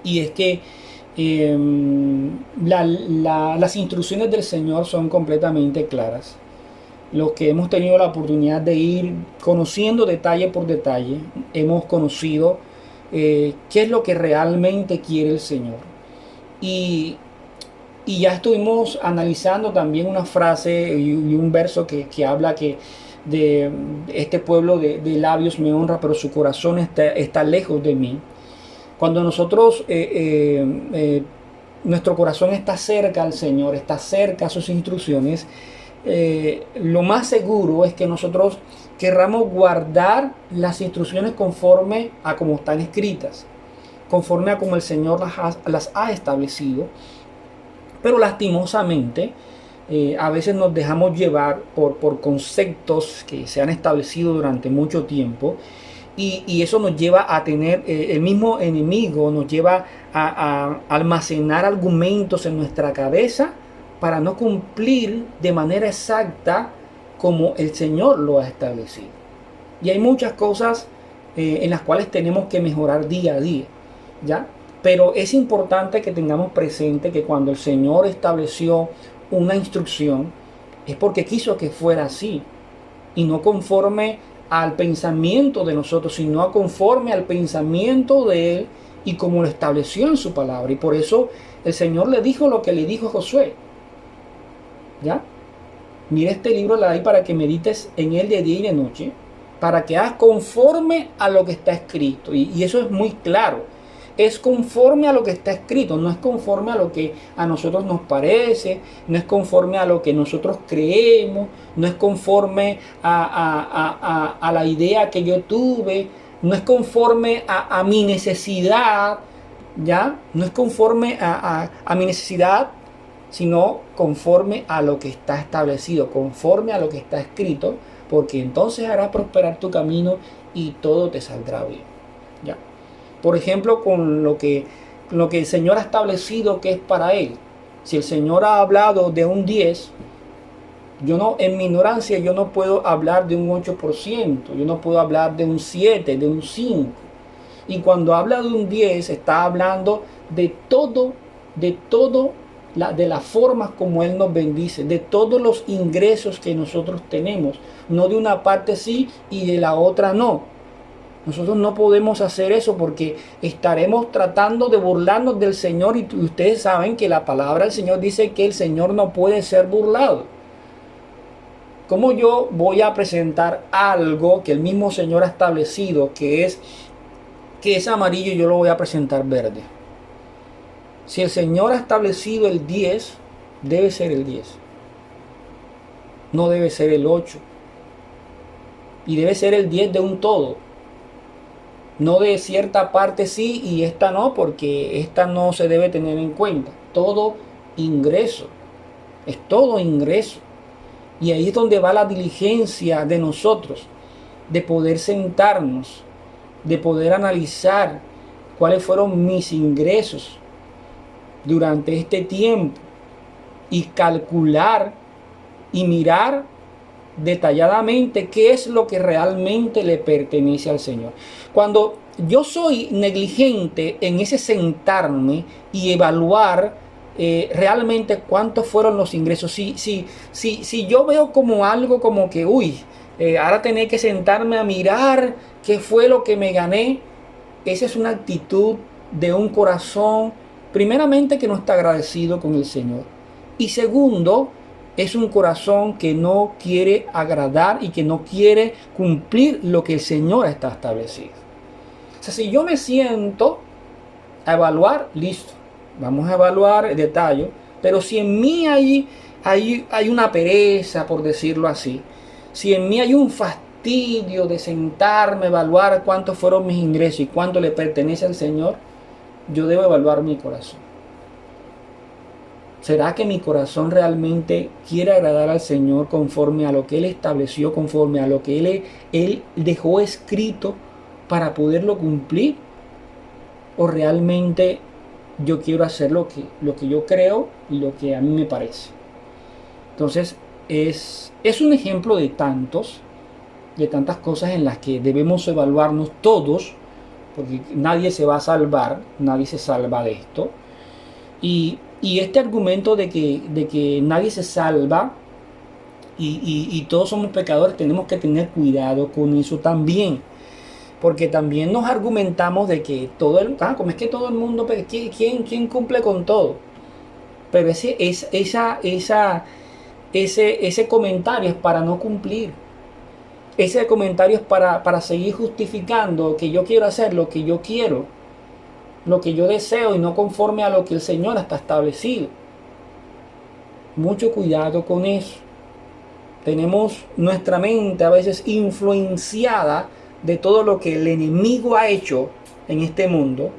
D: y es que las instrucciones del Señor son completamente claras. Los que hemos tenido la oportunidad de ir conociendo detalle por detalle, hemos conocido qué es lo que realmente quiere el Señor. Y ya estuvimos analizando también una frase y un verso que habla que de este pueblo de labios me honra, pero su corazón está lejos de mí. Cuando nosotros, nuestro corazón está cerca al Señor, está cerca a sus instrucciones, lo más seguro es que nosotros querramos guardar las instrucciones conforme a como están escritas, conforme a como el Señor las ha establecido. Pero lastimosamente a veces nos dejamos llevar por conceptos que se han establecido durante mucho tiempo, y eso nos lleva a tener, el mismo enemigo nos lleva a almacenar argumentos en nuestra cabeza para no cumplir de manera exacta como el Señor lo ha establecido. Y hay muchas cosas en las cuales tenemos que mejorar día a día, ¿ya? Pero es importante que tengamos presente que cuando el Señor estableció una instrucción, es porque quiso que fuera así, y no conforme al pensamiento de nosotros, sino conforme al pensamiento de Él y como lo estableció en su palabra. Y por eso el Señor le dijo lo que le dijo a Josué. ¿Ya? Mira este libro, la hay para que medites en él de día y de noche, para que hagas conforme a lo que está escrito. Y eso es muy claro. Es conforme a lo que está escrito, no es conforme a lo que a nosotros nos parece, no es conforme a lo que nosotros creemos, no es conforme a la idea que yo tuve, no es conforme a mi necesidad, ¿ya? No es conforme a mi necesidad, sino conforme a lo que está establecido, conforme a lo que está escrito, porque entonces hará prosperar tu camino y todo te saldrá bien. ¿Ya? Por ejemplo, con lo que el Señor ha establecido que es para Él. Si el Señor ha hablado de un 10, yo no, en mi ignorancia, yo no puedo hablar de un 8%, yo no puedo hablar de un 7, de un 5. Y cuando habla de un 10, está hablando de todo, de las formas como Él nos bendice, de todos los ingresos que nosotros tenemos, no de una parte sí y de la otra no. Nosotros no podemos hacer eso porque estaremos tratando de burlarnos del Señor, y ustedes saben que la palabra del Señor dice que el Señor no puede ser burlado. ¿Cómo yo voy a presentar algo que el mismo Señor ha establecido que es amarillo y yo lo voy a presentar verde? Si el Señor ha establecido el 10, debe ser el 10. No debe ser el 8. Y debe ser el 10 de un todo. No de cierta parte sí y esta no, porque esta no se debe tener en cuenta. Todo ingreso. Es todo ingreso. Y ahí es donde va la diligencia de nosotros, de poder sentarnos, de poder analizar cuáles fueron mis ingresos durante este tiempo y calcular y mirar detalladamente qué es lo que realmente le pertenece al Señor. Cuando yo soy negligente en ese sentarme y evaluar realmente cuántos fueron los ingresos, si yo veo como algo como que ahora tener que sentarme a mirar qué fue lo que me gané, esa es una actitud de un corazón primeramente que no está agradecido con el Señor, y segundo, es un corazón que no quiere agradar y que no quiere cumplir lo que el Señor está establecido. O sea, si yo me siento a evaluar, listo, vamos a evaluar el detalle, pero si en mí hay una pereza, por decirlo así, si en mí hay un fastidio de sentarme a evaluar cuántos fueron mis ingresos y cuánto le pertenece al Señor, yo debo evaluar mi corazón. ¿Será que mi corazón realmente quiere agradar al Señor conforme a lo que Él estableció, conforme a lo que Él dejó escrito para poderlo cumplir? ¿O realmente yo quiero hacer lo que yo creo y lo que a mí me parece? Entonces es un ejemplo de tantas cosas en las que debemos evaluarnos todos, porque nadie se va a salvar, nadie se salva de esto. Y este argumento de que nadie se salva y todos somos pecadores, tenemos que tener cuidado con eso también. Porque también nos argumentamos de que como es que todo el mundo, ¿quién cumple con todo? Pero ese comentario es para no cumplir. Ese comentario es para seguir justificando que yo quiero hacer lo que yo quiero, lo que yo deseo y no conforme a lo que el Señor está establecido. Mucho cuidado con eso. Tenemos nuestra mente a veces influenciada de todo lo que el enemigo ha hecho en este mundo,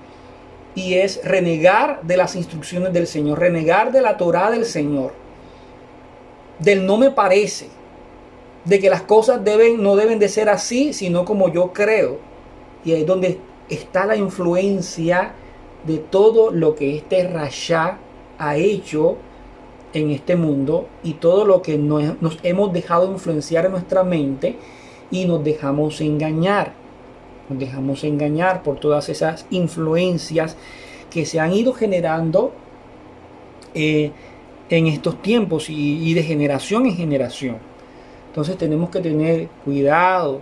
D: y es renegar de las instrucciones del Señor, renegar de la Torá del Señor, del no me parece, de que las cosas no deben de ser así, sino como yo creo. Y ahí es donde está la influencia de todo lo que este Rashá ha hecho en este mundo y todo lo que nos hemos dejado influenciar en nuestra mente y nos dejamos engañar. Nos dejamos engañar por todas esas influencias que se han ido generando en estos tiempos y de generación en generación. Entonces tenemos que tener cuidado,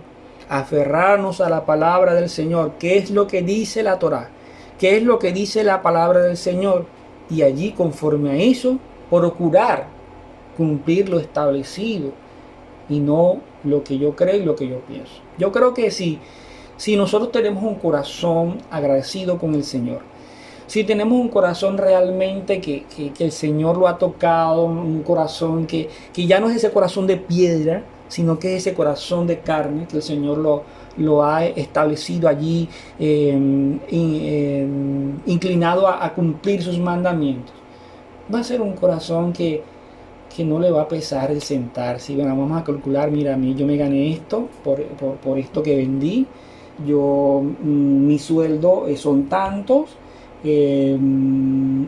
D: aferrarnos a la palabra del Señor. ¿Qué es lo que dice la Torá? ¿Qué es lo que dice la palabra del Señor? Y allí, conforme a eso, procurar cumplir lo establecido y no lo que yo creo y lo que yo pienso. Yo creo que si nosotros tenemos un corazón agradecido con el Señor, si tenemos un corazón realmente que el Señor lo ha tocado, un corazón que ya no es ese corazón de piedra, sino que es ese corazón de carne, que el Señor lo ha establecido allí, inclinado a cumplir sus mandamientos, va a ser un corazón que no le va a pesar el sentarse. Bueno, vamos a calcular, mira, a mí yo me gané esto por esto que vendí, mi sueldo son tantos.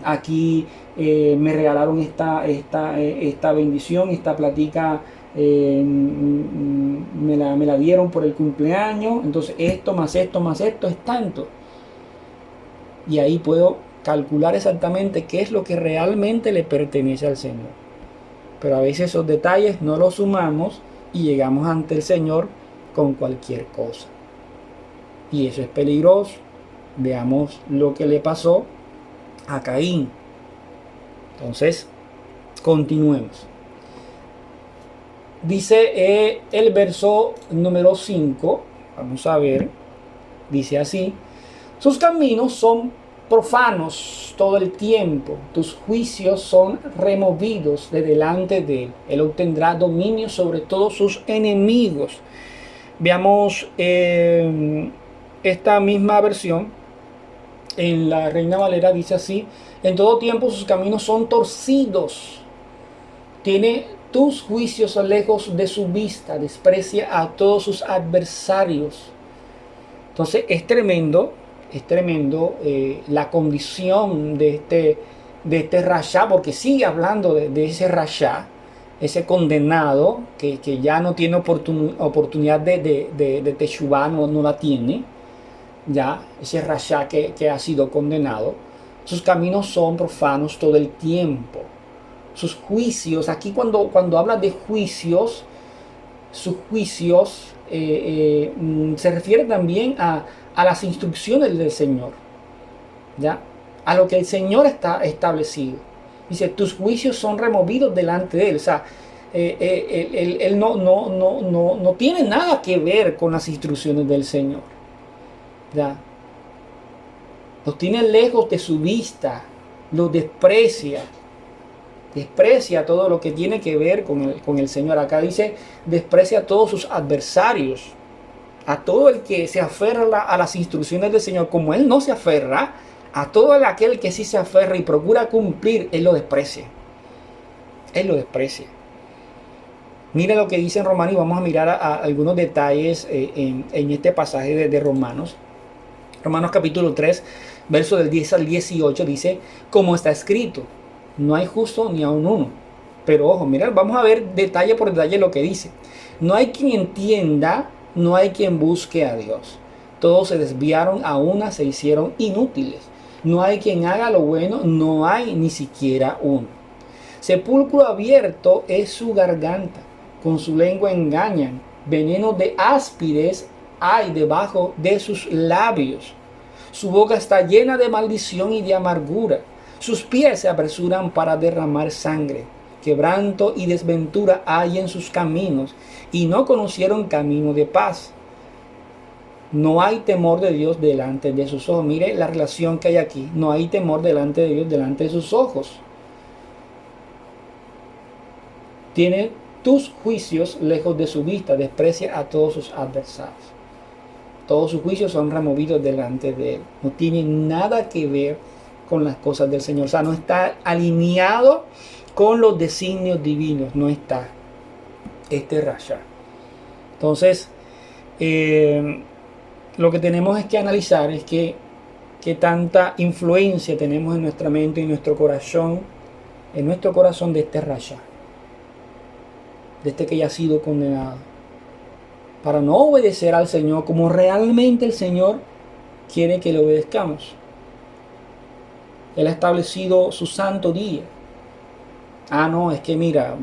D: Aquí me regalaron esta bendición, esta platica, me la dieron por el cumpleaños, entonces esto más esto más esto es tanto. Y ahí puedo calcular exactamente qué es lo que realmente le pertenece al Señor. Pero a veces esos detalles no los sumamos y llegamos ante el Señor con cualquier cosa. Y eso es peligroso. Veamos lo que le pasó a Caín. Entonces, continuemos. Dice el verso número 5, vamos a ver, dice así: sus caminos son profanos todo el tiempo, tus juicios son removidos de delante de él. Él obtendrá dominio sobre todos sus enemigos. Veamos esta misma versión. En la Reina Valera dice así: en todo tiempo sus caminos son torcidos, tiene tus juicios lejos de su vista, desprecia a todos sus adversarios. Entonces es tremendo la condición de este rasha, porque sigue hablando de ese rasha, ese condenado que ya no tiene oportunidad de teshuvá, no la tiene. Ya, ese rasha que ha sido condenado, sus caminos son profanos todo el tiempo. Sus juicios, aquí cuando habla de juicios, sus juicios se refiere también a las instrucciones del Señor, ¿ya? A lo que el Señor está establecido. Dice, tus juicios son removidos delante de él. O sea, él no tiene nada que ver con las instrucciones del Señor. Ya. Los tiene lejos de su vista, los desprecia todo lo que tiene que ver con el Señor. Acá dice, desprecia a todos sus adversarios, a todo el que se aferra a las instrucciones del Señor. Como él no se aferra, a todo aquel que sí se aferra y procura cumplir, él lo desprecia. Mira lo que dice en Romanos, y vamos a mirar a algunos detalles en este pasaje de Romanos. Romanos capítulo 3, verso del 10 al 18 dice, como está escrito, no hay justo ni aun uno. Pero ojo, mira, vamos a ver detalle por detalle lo que dice. No hay quien entienda, no hay quien busque a Dios. Todos se desviaron, a una se hicieron inútiles. No hay quien haga lo bueno, no hay ni siquiera uno. Sepulcro abierto es su garganta, con su lengua engañan. Veneno de áspides hay debajo de sus labios. Su boca está llena de maldición y de amargura. Sus pies se apresuran para derramar sangre. Quebranto y desventura hay en sus caminos, y no conocieron camino de paz. No hay temor de Dios delante de sus ojos. Mire la relación que hay aquí. No hay temor delante de Dios delante de sus ojos. Tiene tus juicios lejos de su vista. Desprecia a todos sus adversarios. Todos sus juicios son removidos delante de él. No tiene nada que ver con las cosas del Señor. O sea, no está alineado con los designios divinos. No está este rasha. Entonces, lo que tenemos es que analizar es que tanta influencia tenemos en nuestra mente y en nuestro corazón de este rasha, de este que ya ha sido condenado, para no obedecer al Señor como realmente el Señor quiere que le obedezcamos. Él ha establecido su santo día. Ah, no, es que mira,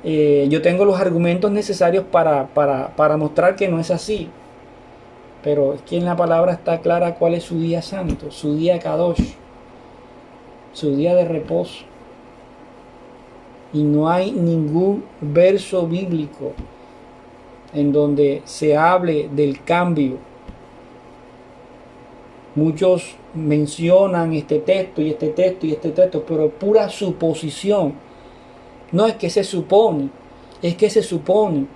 D: yo tengo los argumentos necesarios para mostrar que no es así. Pero es que en la palabra está clara cuál es su día santo, su día Kadosh, su día de reposo. Y no hay ningún verso bíblico en donde se hable del cambio. Muchos mencionan este texto y este texto y este texto, pero pura suposición. No es que se supone, es que se supone.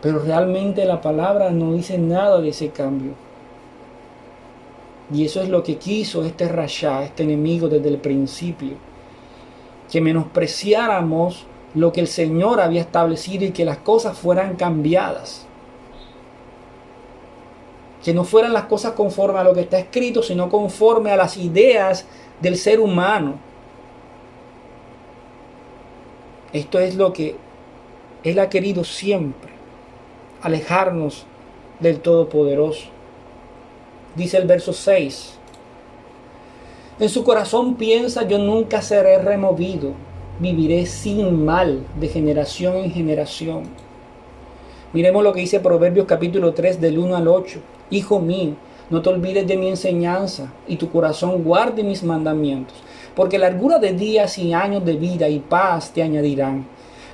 D: Pero realmente la palabra no dice nada de ese cambio. Y eso es lo que quiso este Rasha, este enemigo desde el principio. Que menospreciáramos lo que el Señor había establecido y que las cosas fueran cambiadas. Que no fueran las cosas conforme a lo que está escrito, sino conforme a las ideas del ser humano. Esto es lo que Él ha querido siempre, alejarnos del Todopoderoso. Dice el verso 6. En su corazón piensa: yo nunca seré removido, viviré sin mal de generación en generación. Miremos lo que dice Proverbios capítulo 3 del 1 al 8. Hijo mío, no te olvides de mi enseñanza, y tu corazón guarde mis mandamientos, porque largura de días y años de vida y paz te añadirán.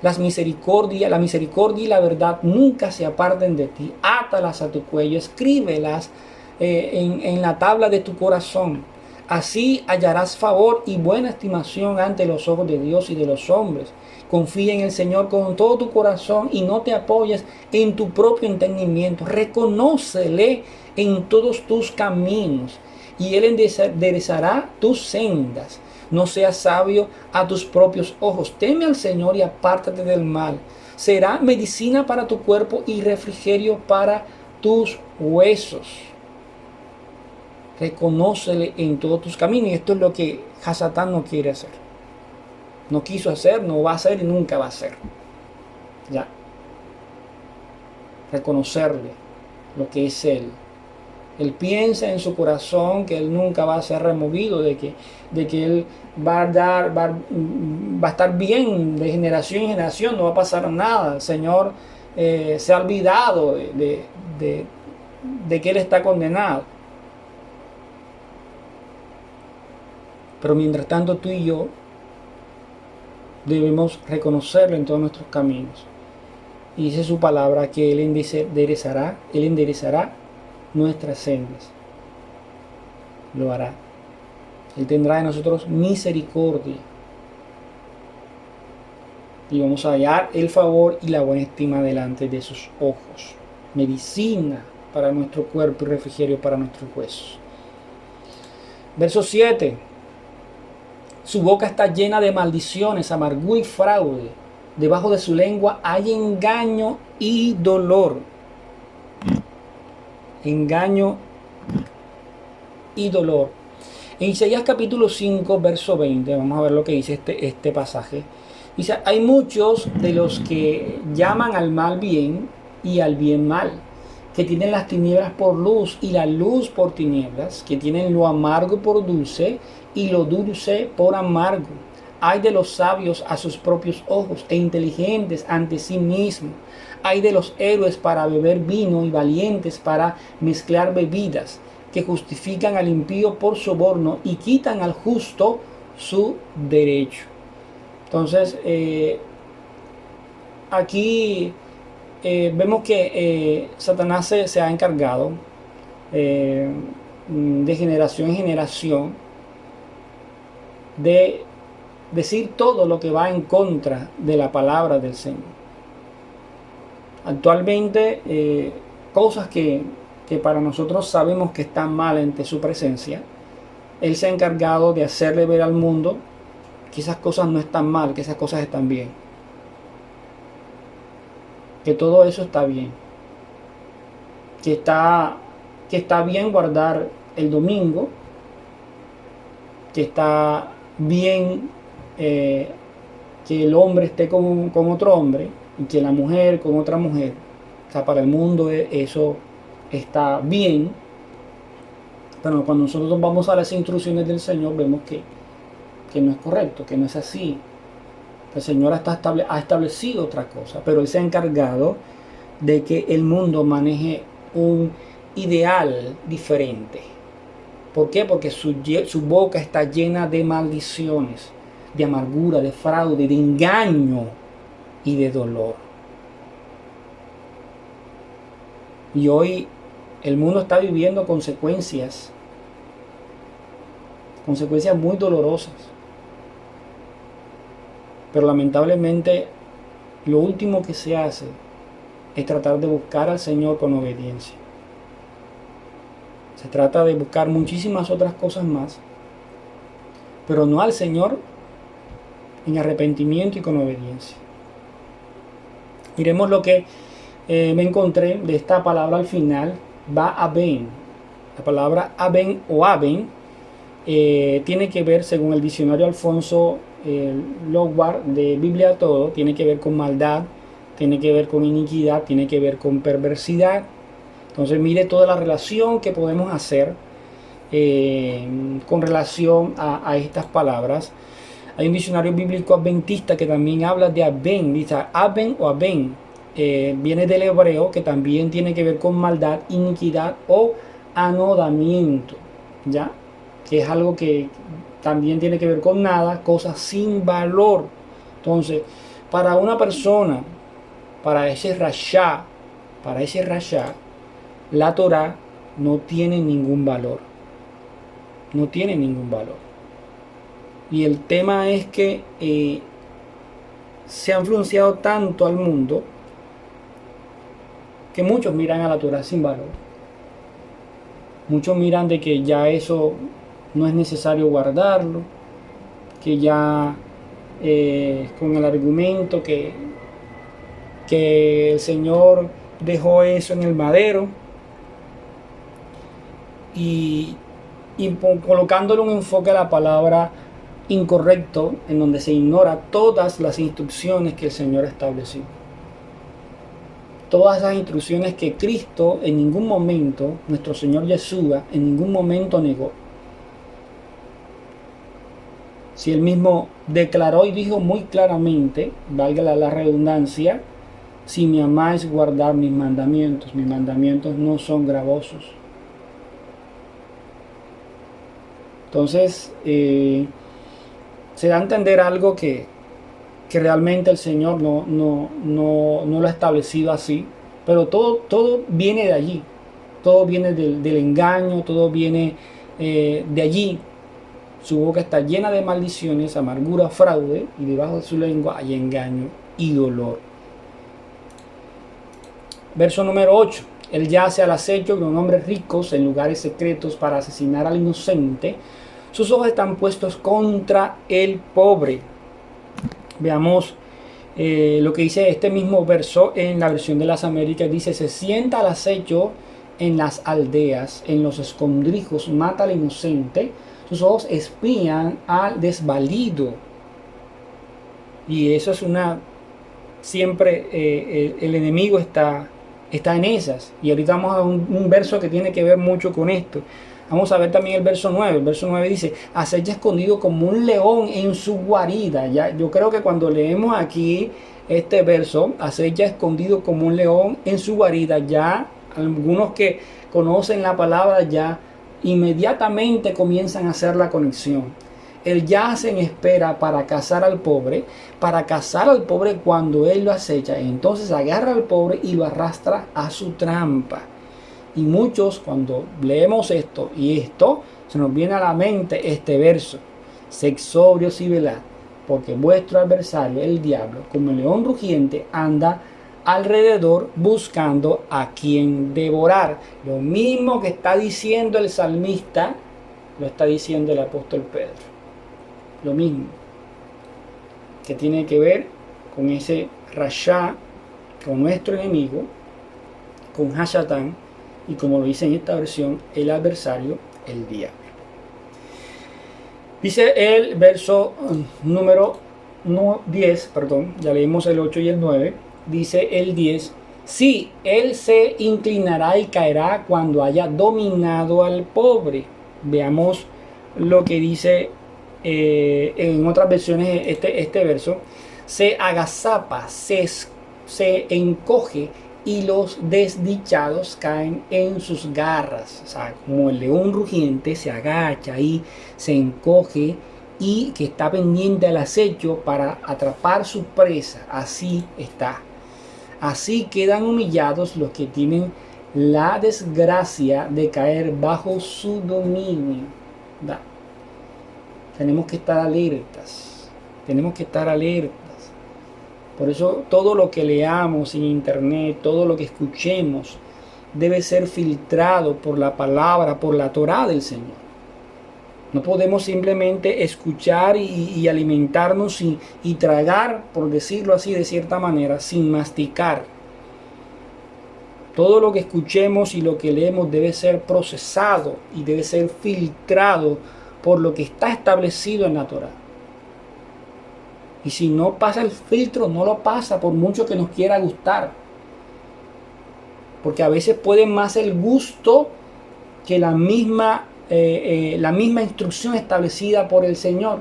D: La misericordia y la verdad nunca se aparten de ti. Átalas a tu cuello, escríbelas en la tabla de tu corazón. Así hallarás favor y buena estimación ante los ojos de Dios y de los hombres. Confía en el Señor con todo tu corazón y no te apoyes en tu propio entendimiento. Reconócele en todos tus caminos y Él enderezará tus sendas. No seas sabio a tus propios ojos. Teme al Señor y apártate del mal. Será medicina para tu cuerpo y refrigerio para tus huesos. Reconócele en todos tus caminos. Y esto es lo que Hasatán no quiere hacer. No quiso hacer, no va a hacer y nunca va a hacer. Ya. Reconocerle lo que es Él. Él piensa en su corazón que Él nunca va a ser removido, de que Él va a estar bien de generación en generación, no va a pasar nada. El Señor se ha olvidado de que Él está condenado. Pero mientras tanto tú y yo debemos reconocerlo en todos nuestros caminos. Y dice su palabra que Él enderezará nuestras sendas. Lo hará. Él tendrá de nosotros misericordia. Y vamos a hallar el favor y la buena estima delante de sus ojos. Medicina para nuestro cuerpo y refrigerio para nuestros huesos. Verso 7. Su boca está llena de maldiciones, amargura y fraude. Debajo de su lengua hay engaño y dolor. Engaño y dolor. En Isaías capítulo 5, verso 20, vamos a ver lo que dice este pasaje. Dice: hay muchos de los que llaman al mal bien y al bien mal, que tienen las tinieblas por luz y la luz por tinieblas, que tienen lo amargo por dulce y lo dulce por amargo. Hay de los sabios a sus propios ojos e inteligentes ante sí mismos. Hay de los héroes para beber vino y valientes para mezclar bebidas, que justifican al impío por soborno y quitan al justo su derecho. Entonces, aquí vemos que Satanás se ha encargado de generación en generación de decir todo lo que va en contra de la palabra del Señor. Actualmente, cosas que para nosotros sabemos que están mal ante su presencia, Él se ha encargado de hacerle ver al mundo que esas cosas no están mal, que esas cosas están bien. Que todo eso está bien. Que está bien guardar el domingo. Que está bien que el hombre esté con otro hombre y que la mujer con otra mujer. O sea, para el mundo eso está bien. Pero cuando nosotros vamos a las instrucciones del Señor, vemos que que no es correcto, que no es así. El Señor ha establecido otra cosa, pero Él se ha encargado de que el mundo maneje un ideal diferente. ¿Por qué? Porque su boca está llena de maldiciones, de amargura, de fraude, de engaño y de dolor. Y hoy el mundo está viviendo consecuencias muy dolorosas. Pero lamentablemente lo último que se hace es tratar de buscar al Señor con obediencia. Se trata de buscar muchísimas otras cosas más, pero no al Señor en arrepentimiento y con obediencia. Miremos lo que me encontré de esta palabra al final, va-aben. La palabra aben o aben tiene que ver, según el diccionario Alfonso Loward de Biblia Todo, tiene que ver con maldad, tiene que ver con iniquidad, tiene que ver con perversidad. Entonces mire toda la relación que podemos hacer con relación a estas palabras. Hay un diccionario bíblico adventista que también habla de aben, dice aben o aben. Viene del hebreo, que también tiene que ver con maldad, iniquidad o anodamiento, ¿ya? Que es algo que también tiene que ver con nada, cosas sin valor. Entonces, para una persona, para ese rasha, la Torah no tiene ningún valor. No tiene ningún valor. Y el tema es que se ha influenciado tanto al mundo que muchos miran a la Torah sin valor. Muchos miran de que ya eso no es necesario guardarlo, que ya con el argumento que el Señor dejó eso en el madero y colocándole un enfoque a la palabra incorrecto, en donde se ignora todas las instrucciones que el Señor estableció. Todas esas instrucciones que Cristo en ningún momento, nuestro Señor Yeshua, en ningún momento negó. Si Él mismo declaró y dijo muy claramente, valga la redundancia, si me amáis, guardad mis mandamientos no son gravosos. Entonces, se da a entender algo que realmente el Señor no lo ha establecido así, pero todo viene de allí, todo viene del engaño, todo viene de allí. Su boca está llena de maldiciones, amargura, fraude, y debajo de su lengua hay engaño y dolor. Verso número 8. Él yace al acecho con hombres ricos en lugares secretos para asesinar al inocente. Sus ojos están puestos contra el pobre. Veamos lo que dice este mismo verso en la versión de las Américas. Dice, se sienta al acecho en las aldeas, en los escondrijos, mata al inocente. Sus ojos espían al desvalido. Y eso es siempre el enemigo está en esas. Y ahorita vamos a un verso que tiene que ver mucho con esto. Vamos a ver también el verso 9. El verso 9 dice, acecha escondido como un león en su guarida. Ya, yo creo que cuando leemos aquí este verso, acecha escondido como un león en su guarida, ya algunos que conocen la palabra ya inmediatamente comienzan a hacer la conexión. Él yace en espera para cazar al pobre cuando él lo acecha. Entonces agarra al pobre y lo arrastra a su trampa. Y muchos, cuando leemos esto y esto, se nos viene a la mente este verso: sed sobrios y velad, porque vuestro adversario, el diablo, como el león rugiente, anda alrededor buscando a quien devorar. Lo mismo que está diciendo el salmista, lo está diciendo el apóstol Pedro. Lo mismo, que tiene que ver con ese Rasha, con nuestro enemigo, con Hashatán, y como lo dice en esta versión, el adversario, el diablo. Dice el verso número 10, ya leímos el 8 y el 9, dice el 10, sí, él se inclinará y caerá cuando haya dominado al pobre. Veamos lo que dice en otras versiones este verso, se agazapa, se encoge y los desdichados caen en sus garras. O sea, como el león rugiente se agacha y se encoge y que está pendiente al acecho para atrapar su presa. Así está. Así quedan humillados los que tienen la desgracia de caer bajo su dominio. ¿Da? Tenemos que estar alertas. Tenemos que estar alertas. Por eso todo lo que leamos en internet, todo lo que escuchemos, debe ser filtrado por la palabra, por la Torá del Señor. No podemos simplemente escuchar y alimentarnos y tragar, por decirlo así de cierta manera, sin masticar. Todo lo que escuchemos y lo que leemos debe ser procesado y debe ser filtrado por lo que está establecido en la Torá. Y si no pasa el filtro, no lo pasa por mucho que nos quiera gustar. Porque a veces puede más el gusto que la misma instrucción establecida por el Señor.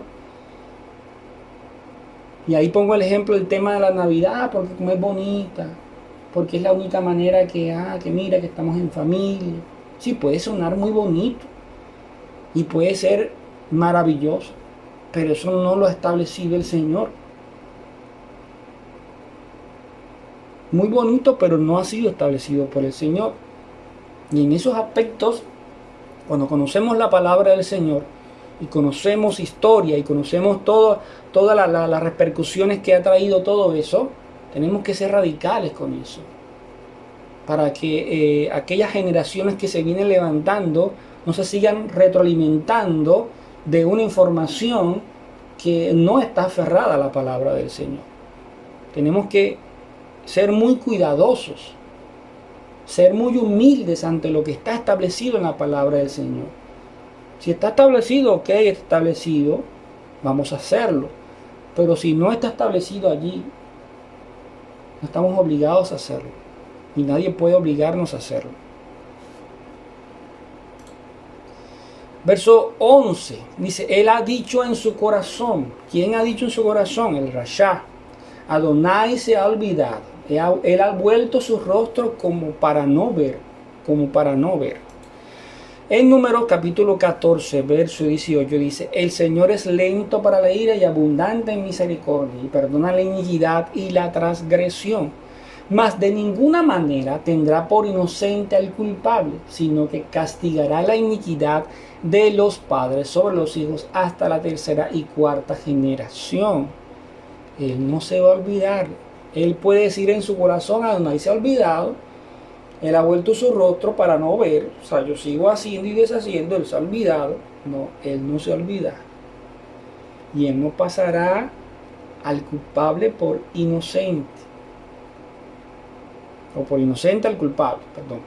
D: Y ahí pongo el ejemplo del tema de la Navidad, porque como es bonita, porque es la única manera que mira que estamos en familia. Sí, puede sonar muy bonito y puede ser maravilloso, pero eso no lo ha establecido el Señor. Muy bonito, pero no ha sido establecido por el Señor. Y en esos aspectos, cuando conocemos la palabra del Señor y conocemos historia y conocemos todas las repercusiones que ha traído todo eso, tenemos que ser radicales con eso. Para que aquellas generaciones que se vienen levantando no se sigan retroalimentando de una información que no está aferrada a la palabra del Señor. Tenemos que ser muy cuidadosos, ser muy humildes ante lo que está establecido en la palabra del Señor. Si está establecido, ok, está establecido, vamos a hacerlo. Pero si no está establecido allí, no estamos obligados a hacerlo. Y nadie puede obligarnos a hacerlo. Verso 11 dice, él ha dicho en su corazón. ¿Quién ha dicho en su corazón? El Rasha. Adonai se ha olvidado. Él ha vuelto su rostro como para no ver. En Números capítulo 14, verso 18 dice, el Señor es lento para la ira y abundante en misericordia y perdona la iniquidad y la transgresión. Mas de ninguna manera tendrá por inocente al culpable, sino que castigará la iniquidad de los padres sobre los hijos hasta la tercera y cuarta generación. Él no se va a olvidar. Él puede decir en su corazón, Adonai se ha olvidado, él ha vuelto su rostro para no ver, o sea, yo sigo haciendo y deshaciendo, él se ha olvidado. No, él no se olvida. Y él no pasará al culpable por inocente. O por inocente al culpable, perdón.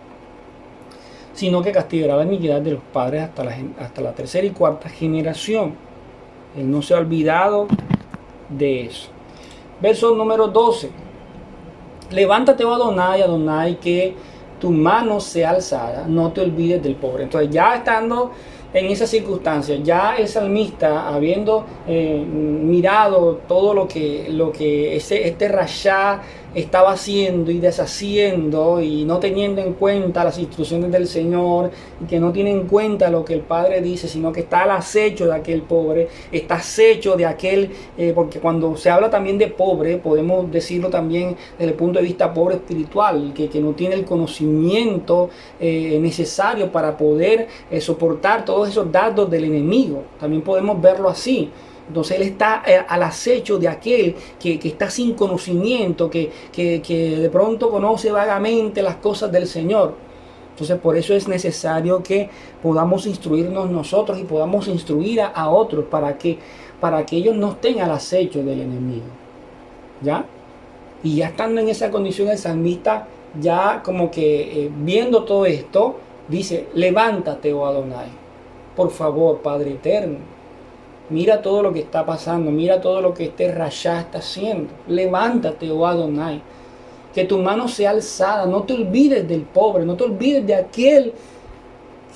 D: Sino que castigará la iniquidad de los padres hasta la tercera y cuarta generación. Él no se ha olvidado de eso. Verso número 12. Levántate, oh Adonai, Adonai, que tu mano sea alzada, no te olvides del pobre. Entonces, ya estando en esas circunstancias, ya el salmista, habiendo mirado todo lo que este Rasha estaba haciendo y deshaciendo y no teniendo en cuenta las instrucciones del Señor, y que no tiene en cuenta lo que el Padre dice, sino que está al acecho de aquel pobre, está acecho de aquel, porque cuando se habla también de pobre, podemos decirlo también desde el punto de vista pobre espiritual, que no tiene el conocimiento necesario para poder soportar todos esos dardos del enemigo. También podemos verlo así. Entonces él está al acecho de aquel que está sin conocimiento, que de pronto conoce vagamente las cosas del Señor. Entonces por eso es necesario que podamos instruirnos nosotros y podamos instruir a otros para que ellos no estén al acecho del enemigo. ¿Ya? Y ya estando en esa condición, el salmista ya como que viendo todo esto, dice, levántate, oh Adonai, por favor, Padre eterno. Mira todo lo que está pasando, mira todo lo que este Rasha está haciendo. Levántate, oh Adonai, que tu mano sea alzada, no te olvides del pobre, no te olvides de aquel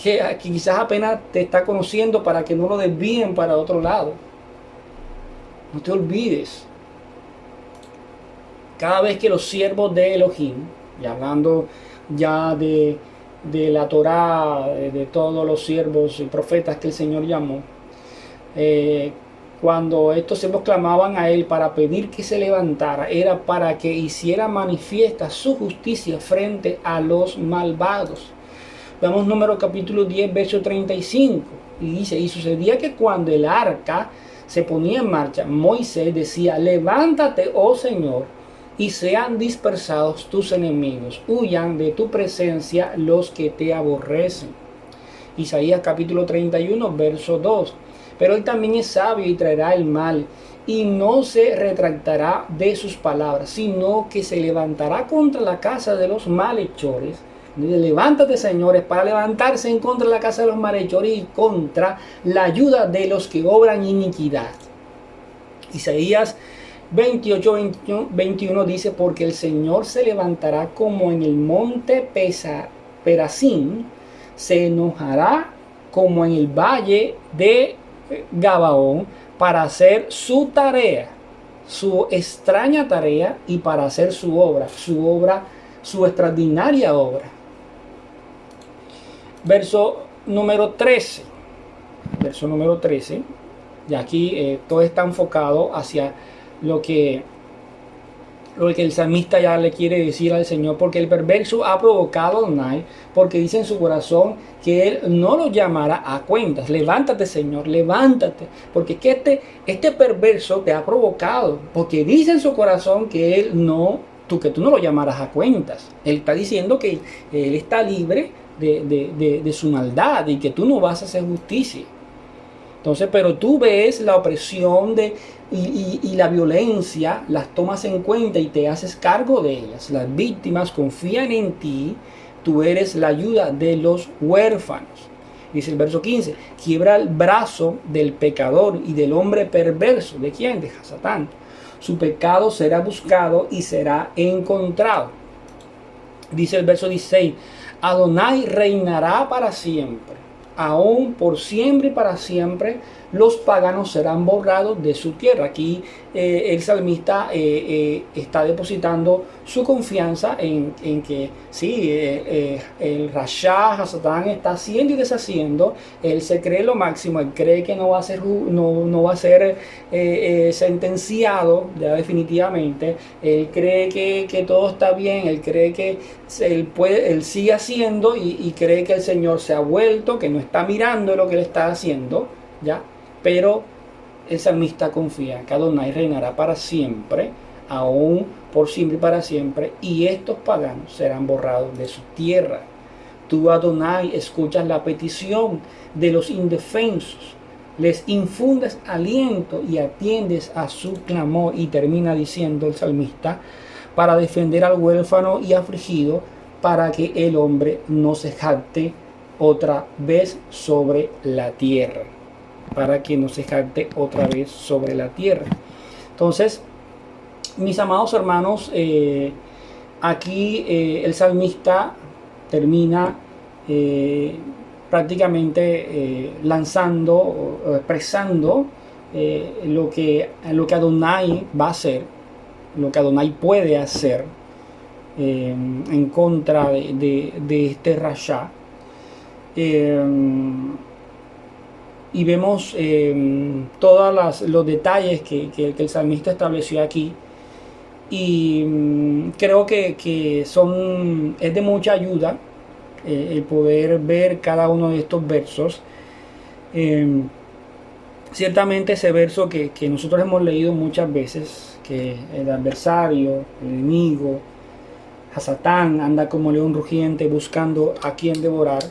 D: que quizás apenas te está conociendo para que no lo desvíen para otro lado. No te olvides. Cada vez que los siervos de Elohim, y hablando ya de la Torá, de todos los siervos y profetas que el Señor llamó, cuando estos siervos clamaban a él para pedir que se levantara, era para que hiciera manifiesta su justicia frente a los malvados. Veamos Números capítulo 10, verso 35, y dice: y sucedía que cuando el arca se ponía en marcha, Moisés decía: levántate, oh Señor, y sean dispersados tus enemigos, huyan de tu presencia los que te aborrecen. Isaías capítulo 31, verso 2. Pero él también es sabio y traerá el mal, y no se retractará de sus palabras, sino que se levantará contra la casa de los malhechores. Levántate, señores, para levantarse en contra de la casa de los malhechores y contra la ayuda de los que obran iniquidad. Isaías 28, 21 dice: porque el Señor se levantará como en el monte Perazín, se enojará como en el valle de Gabaón, para hacer su tarea, su extraña tarea, y para hacer su extraordinaria obra. Verso número 13. Verso número 13. Y aquí todo está enfocado hacia lo que el salmista ya le quiere decir al Señor, porque el perverso ha provocado a Adonai, porque dice en su corazón que él no lo llamará a cuentas. Levántate, Señor, levántate, porque es que este perverso te ha provocado, porque dice en su corazón que que tú no lo llamarás a cuentas. Él está diciendo que él está libre de su maldad y que tú no vas a hacer justicia. Entonces, pero tú ves la opresión y la violencia, las tomas en cuenta y te haces cargo de ellas. Las víctimas confían en ti, tú eres la ayuda de los huérfanos. Dice el verso 15: quiebra el brazo del pecador y del hombre perverso. ¿De quién? De Hasatán. Su pecado será buscado y será encontrado. Dice el verso 16: Adonai reinará para siempre. Aún por siempre y para siempre los paganos serán borrados de su tierra. Aquí el salmista está depositando su confianza en que sí, el Rasha, Hasatán, está haciendo y deshaciendo. Él se cree lo máximo, él cree que no va a ser sentenciado ya definitivamente. Él cree que todo está bien, él cree que él sigue haciendo y cree que el Señor se ha vuelto, que no está mirando lo que él está haciendo, ¿ya? Pero el salmista confía que Adonai reinará para siempre, aún por siempre y para siempre, y estos paganos serán borrados de su tierra. Tú, Adonai, escuchas la petición de los indefensos, les infundes aliento y atiendes a su clamor. Y termina diciendo el salmista: para defender al huérfano y afligido, para que el hombre no se jacte otra vez sobre la tierra. Para que no se jacte otra vez sobre la tierra. Entonces, mis amados hermanos, aquí el salmista termina prácticamente lanzando o expresando lo que Adonai va a hacer, lo que Adonai puede hacer en contra de este Rasha. Y vemos todos los detalles que el salmista estableció aquí, y creo que es de mucha ayuda el poder ver cada uno de estos versos. Ciertamente ese verso que nosotros hemos leído muchas veces, que el adversario, el enemigo, Hasatán, anda como león rugiente buscando a quien devorar.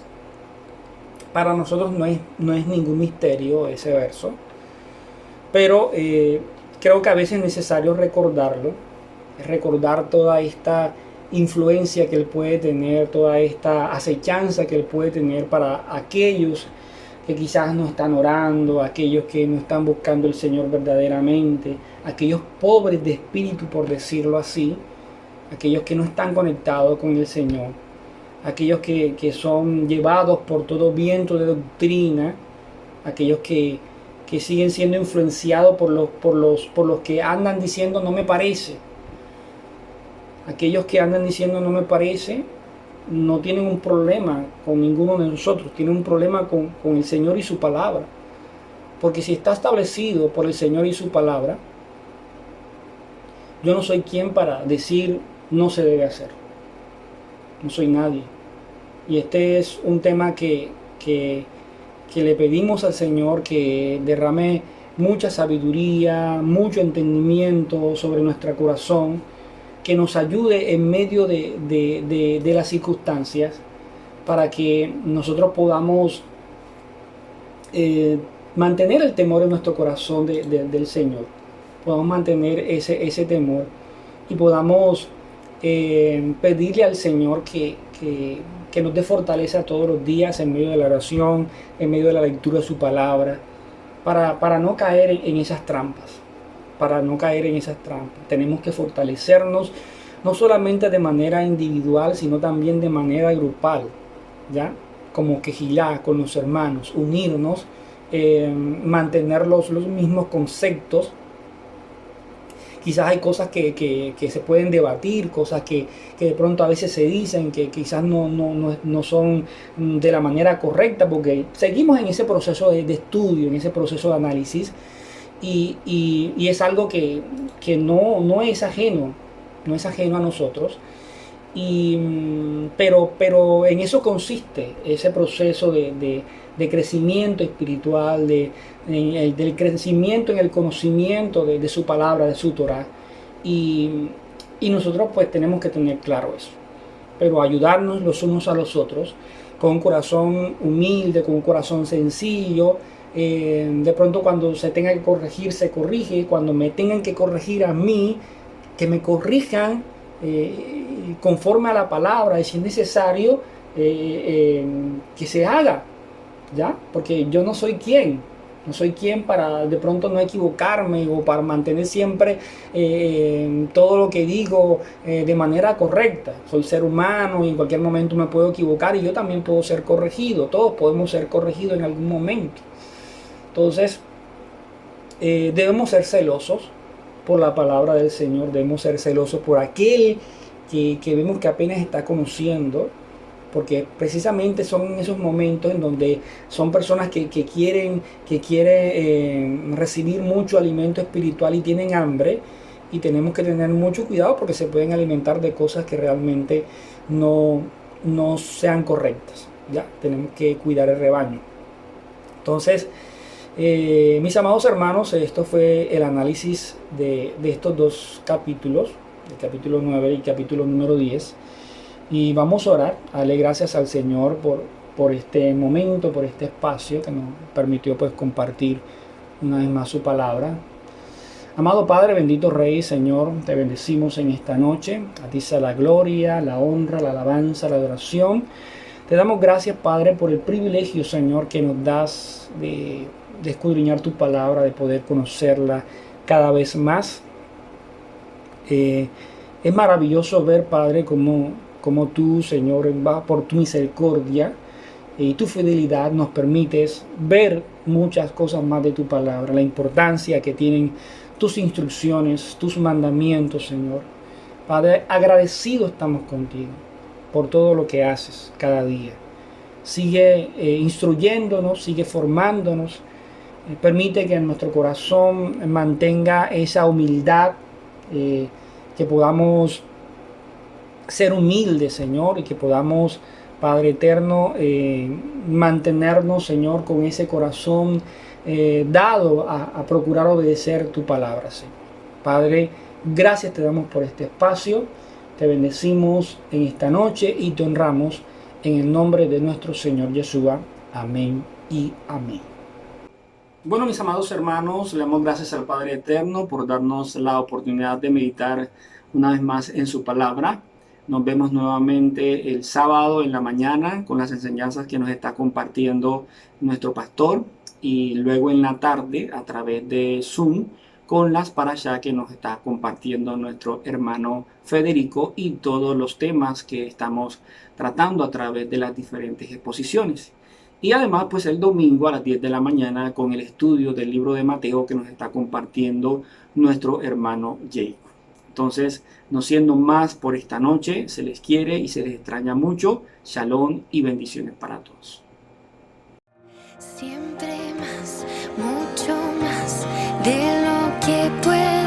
D: Para nosotros no es ningún misterio ese verso, pero creo que a veces es necesario recordarlo, recordar toda esta influencia que él puede tener, toda esta acechanza que él puede tener para aquellos que quizás no están orando, aquellos que no están buscando al Señor verdaderamente, aquellos pobres de espíritu, por decirlo así, aquellos que no están conectados con el Señor. aquellos que son llevados por todo viento de doctrina, aquellos que siguen siendo influenciados por los que andan diciendo no me parece. Aquellos que andan diciendo no me parece no tienen un problema con ninguno de nosotros, tienen un problema con el Señor y su palabra. Porque si está establecido por el Señor y su palabra, yo no soy quien para decir no se debe hacer. No soy nadie. Y este es un tema que le pedimos al Señor que derrame mucha sabiduría, mucho entendimiento sobre nuestro corazón, que nos ayude en medio de las circunstancias para que nosotros podamos mantener el temor en nuestro corazón del Señor. Podamos mantener ese temor y podamos pedirle al Señor que nos dé fortaleza todos los días en medio de la oración, en medio de la lectura de su palabra, para no caer en esas trampas. Para no caer en esas trampas. Tenemos que fortalecernos no solamente de manera individual, sino también de manera grupal, ¿ya? Como quejilá con los hermanos, unirnos, mantener los mismos conceptos. Quizás hay cosas que se pueden debatir, cosas que de pronto a veces se dicen que quizás no son de la manera correcta, porque seguimos en ese proceso de estudio, en ese proceso de análisis, y es algo que no es ajeno a nosotros. Pero en eso consiste ese proceso de crecimiento espiritual, del crecimiento en el conocimiento de su palabra, de su Torah. Y nosotros pues tenemos que tener claro eso. Pero ayudarnos los unos a los otros con un corazón humilde, con un corazón sencillo. De pronto cuando se tenga que corregir, se corrige. Cuando me tengan que corregir a mí, que me corrijan conforme a la palabra, y si es necesario que se haga, ¿ya? Porque yo no soy quien para de pronto no equivocarme o para mantener siempre todo lo que digo de manera correcta. Soy ser humano y en cualquier momento me puedo equivocar, y yo también puedo ser corregido. Todos podemos ser corregidos en algún momento. Entonces debemos ser celosos por la palabra del Señor, debemos ser celosos por aquel que vemos que apenas está conociendo, porque precisamente son esos momentos en donde son personas que quieren recibir mucho alimento espiritual y tienen hambre, y tenemos que tener mucho cuidado porque se pueden alimentar de cosas que realmente no sean correctas, ¿ya? Tenemos que cuidar el rebaño. Entonces, mis amados hermanos, esto fue el análisis de estos dos capítulos, el capítulo 9 y el capítulo número 10. Y vamos a orar, a darle gracias al Señor por este momento, por este espacio que nos permitió pues compartir una vez más su palabra. Amado Padre, bendito Rey, Señor, te bendecimos en esta noche. A ti sea la gloria, la honra, la alabanza, la adoración. Te damos gracias, Padre, por el privilegio, Señor, que nos das de escudriñar tu palabra, de poder conocerla cada vez más. Es maravilloso ver, Padre, como tú, Señor, por tu misericordia y tu fidelidad nos permites ver muchas cosas más de tu palabra, la importancia que tienen tus instrucciones, tus mandamientos, Señor. Padre, agradecidos estamos contigo por todo lo que haces cada día. Sigue instruyéndonos, sigue formándonos. Permite que en nuestro corazón mantenga esa humildad, que podamos ser humildes, Señor, y que podamos, Padre eterno, mantenernos, Señor, con ese corazón dado a procurar obedecer tu palabra, Señor. Padre, gracias te damos por este espacio, te bendecimos en esta noche y te honramos en el nombre de nuestro Señor Yeshua. Amén y amén.
C: Bueno, mis amados hermanos, le damos gracias al Padre Eterno por darnos la oportunidad de meditar una vez más en su palabra. Nos vemos nuevamente el sábado en la mañana con las enseñanzas que nos está compartiendo nuestro pastor, y luego en la tarde a través de Zoom con las parashá que nos está compartiendo nuestro hermano Federico y todos los temas que estamos tratando a través de las diferentes exposiciones. Y además, pues el domingo a las 10 de la mañana con el estudio del libro de Mateo que nos está compartiendo nuestro hermano Jacob. Entonces, no siendo más por esta noche, se les quiere y se les extraña mucho. Shalom y bendiciones para todos.
B: Siempre más, mucho más de lo que puedo.